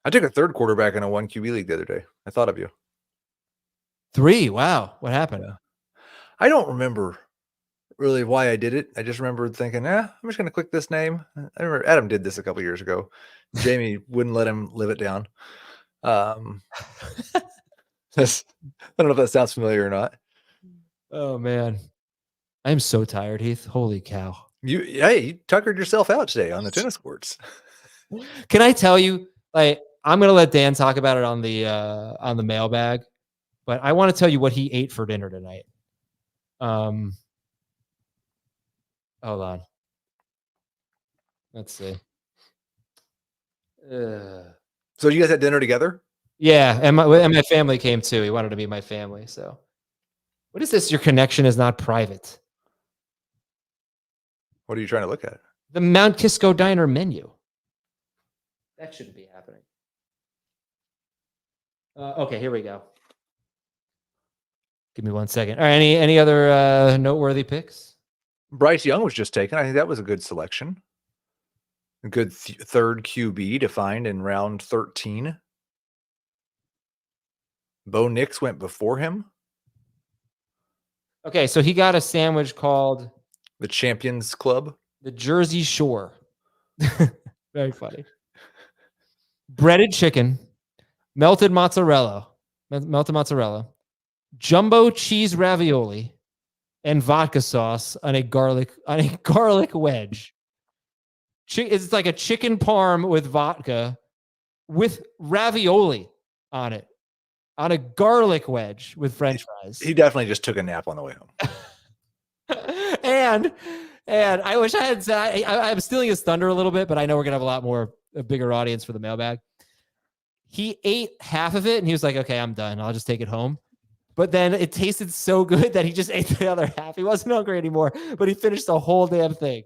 Speaker 2: I took a 3rd quarterback in a 1 QB league the other day. I thought of you.
Speaker 1: 3? Wow. What happened?
Speaker 2: Yeah. I don't remember really why I did it. I just remember thinking, I'm just going to click this name. I remember Adam did this a couple years ago. Jamie wouldn't let him live it down. I don't know if that sounds familiar or not.
Speaker 1: Oh, man. I'm so tired, Heath. Holy cow.
Speaker 2: You tuckered yourself out today on the tennis courts.
Speaker 1: Can I tell you, I'm going to let Dan talk about it on the mailbag, but I want to tell you what he ate for dinner tonight. Hold on. Let's see.
Speaker 2: So you guys had dinner together?
Speaker 1: Yeah, and my family came too. He wanted to meet my family. So, what is this? Your connection is not private.
Speaker 2: What are you trying to look at?
Speaker 1: The Mount Kisco Diner menu. That shouldn't be happening. Okay, here we go. Give me 1 second. All right, any other noteworthy picks?
Speaker 2: Bryce Young was just taken. I think that was a good selection. A good 3rd QB to find in round 13. Bo Nix went before him.
Speaker 1: Okay, so he got a sandwich called
Speaker 2: The Champions Club.
Speaker 1: The Jersey Shore. Very funny. Breaded chicken, melted mozzarella, jumbo cheese ravioli, and vodka sauce on a garlic wedge. It's like a chicken parm with vodka with ravioli on it, on a garlic wedge with French fries.
Speaker 2: He definitely just took a nap on the way home.
Speaker 1: and I wish I had said, I'm stealing his thunder a little bit, but I know we're going to have a bigger audience for the mailbag. He ate half of it and he was like, okay, I'm done. I'll just take it home. but then it tasted so good that he just ate the other half. He wasn't hungry anymore, but he finished the whole damn thing.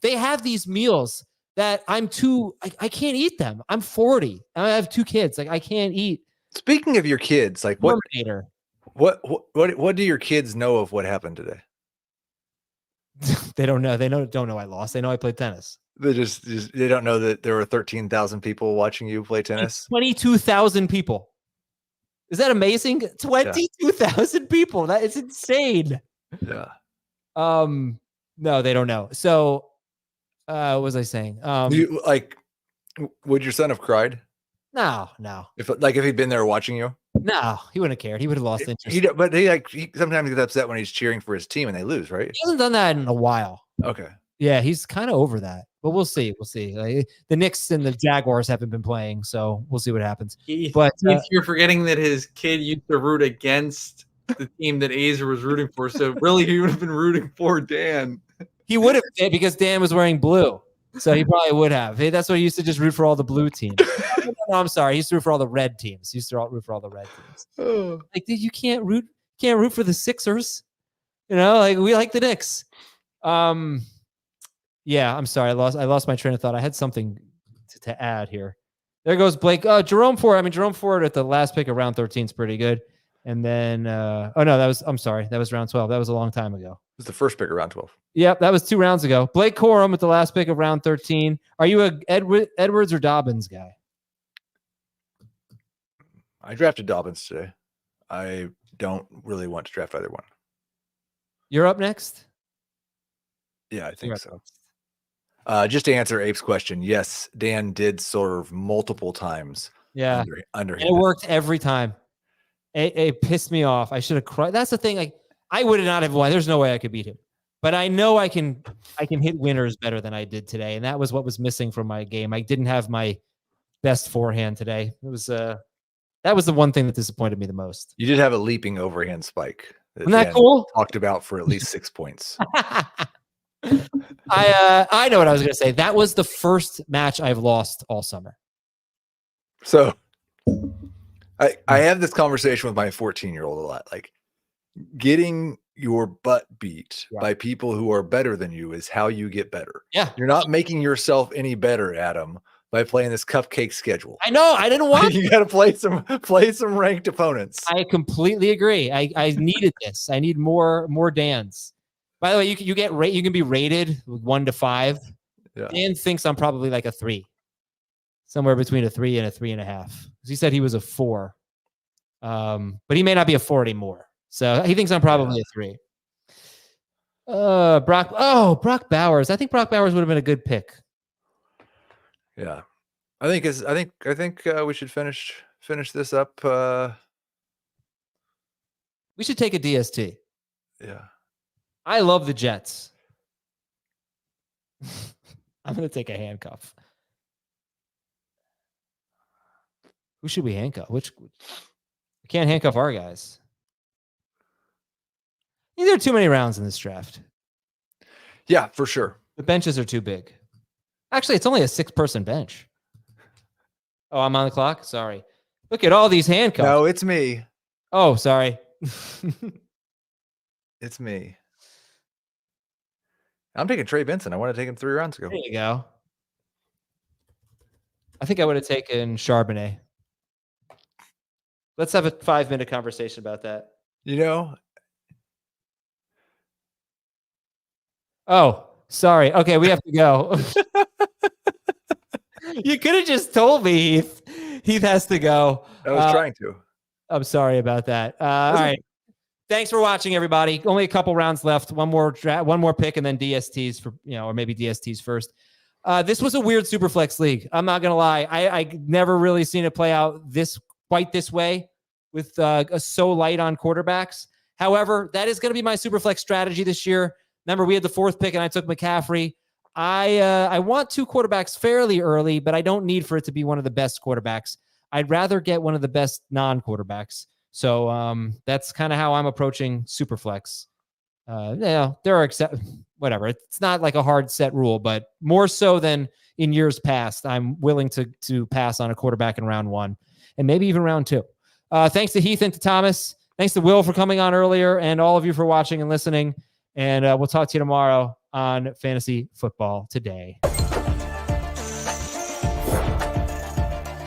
Speaker 1: They have these meals that I can't eat them. I'm 40. I have 2 kids. Like I can't eat.
Speaker 2: Speaking of your kids, like what do your kids know of what happened today?
Speaker 1: They don't know. They don't know I lost. They know I played tennis.
Speaker 2: They just they don't know that there were 13,000 people watching you play tennis.
Speaker 1: 22,000 people. Is that amazing? 22,000 people. That is insane.
Speaker 2: Yeah.
Speaker 1: No, they don't know. So, what was I saying?
Speaker 2: Would your son have cried?
Speaker 1: No.
Speaker 2: If he'd been there watching you?
Speaker 1: No, he wouldn't have cared. He would have lost interest.
Speaker 2: But he sometimes gets upset when he's cheering for his team and they lose, right?
Speaker 1: He hasn't done that in a while.
Speaker 2: Okay.
Speaker 1: Yeah, he's kind of over that. But we'll see. We'll see. Like, the Knicks and the Jaguars haven't been playing, so we'll see what happens. But
Speaker 4: you're forgetting that his kid used to root against the team that Azer was rooting for. So really, he would have been rooting for Dan.
Speaker 1: He would have, because Dan was wearing blue. So he probably would have. Hey, that's why he used to just root for all the blue teams. No, I'm sorry. He used to root for all the red teams. He used to root for all the red teams. Like, dude, you can't root for the Sixers. You know, like we like the Knicks. Yeah, I'm sorry. I lost my train of thought. I had something to add here. There goes Blake. Jerome Ford. Jerome Ford at the last pick of round 13 is pretty good. And then, I'm sorry. That was round 12. That was a long time ago.
Speaker 2: It was the first pick of round 12.
Speaker 1: Yep, that was 2 rounds ago. Blake Corum at the last pick of round 13. Are you a Edwards or Dobbins guy?
Speaker 2: I drafted Dobbins today. I don't really want to draft either one.
Speaker 1: You're up next?
Speaker 2: Yeah, I think so. Just to answer Abe's question, yes, Dan did serve multiple times.
Speaker 1: Yeah,
Speaker 2: under him.
Speaker 1: It worked every time. It pissed me off. I should have cried. That's the thing. Like, I would not have won. There's no way I could beat him. But I know I can hit winners better than I did today, and that was what was missing from my game. I didn't have my best forehand today. It was that was the one thing that disappointed me the most.
Speaker 2: You did have a leaping overhand spike.
Speaker 1: Isn't that cool?
Speaker 2: Talked about for at least 6 points.
Speaker 1: I know what I was going to say. That was the first match I've lost all summer.
Speaker 2: So I have this conversation with my 14-year-old a lot. Like, getting your butt beat by people who are better than you is how you get better.
Speaker 1: Yeah.
Speaker 2: You're not making yourself any better, Adam, by playing this cupcake schedule.
Speaker 1: I know. I didn't want
Speaker 2: you got to play some ranked opponents.
Speaker 1: I completely agree. I needed this. I need more Dans. By the way, you can be rated 1 to 5.
Speaker 2: Yeah.
Speaker 1: Dan thinks I'm probably like a 3. Somewhere between a 3 and a 3.5. He said he was a 4. But he may not be a 4 anymore. So he thinks I'm probably a 3. Brock Bowers. I think Brock Bowers would have been a good pick.
Speaker 2: Yeah. I think we should finish this up.
Speaker 1: We should take a DST.
Speaker 2: Yeah.
Speaker 1: I love the Jets. I'm going to take a handcuff. Who should we handcuff? We can't handcuff our guys. There are too many rounds in this draft.
Speaker 2: Yeah, for sure.
Speaker 1: The benches are too big. Actually, it's only a 6-person bench. Oh, I'm on the clock? Sorry. Look at all these handcuffs.
Speaker 2: No, it's me.
Speaker 1: Oh, sorry.
Speaker 2: It's me. I'm taking Trey Benson. I want to take him 3 rounds ago.
Speaker 1: There you go. I think I would have taken Charbonnet. Let's have a 5-minute conversation about that.
Speaker 2: You know?
Speaker 1: Oh, sorry. Okay, we have to go. You could have just told me Heath. Heath has to go.
Speaker 2: I was trying to.
Speaker 1: I'm sorry about that. All right. Thanks for watching, everybody. Only a couple rounds left. One more pick, and then DSTs or maybe DSTs first. This was a weird Superflex league. I'm not gonna lie. I never really seen it play out quite this way with so light on quarterbacks. However, that is going to be my Superflex strategy this year. Remember, we had the 4th pick, and I took McCaffrey. I want 2 quarterbacks fairly early, but I don't need for it to be one of the best quarterbacks. I'd rather get one of the best non-quarterbacks. So that's kind of how I'm approaching Superflex. There are whatever. It's not like a hard set rule, but more so than in years past, I'm willing to pass on a quarterback in round 1 and maybe even round 2. Thanks to Heath and to Thomas. Thanks to Will for coming on earlier and all of you for watching and listening. And we'll talk to you tomorrow on Fantasy Football Today.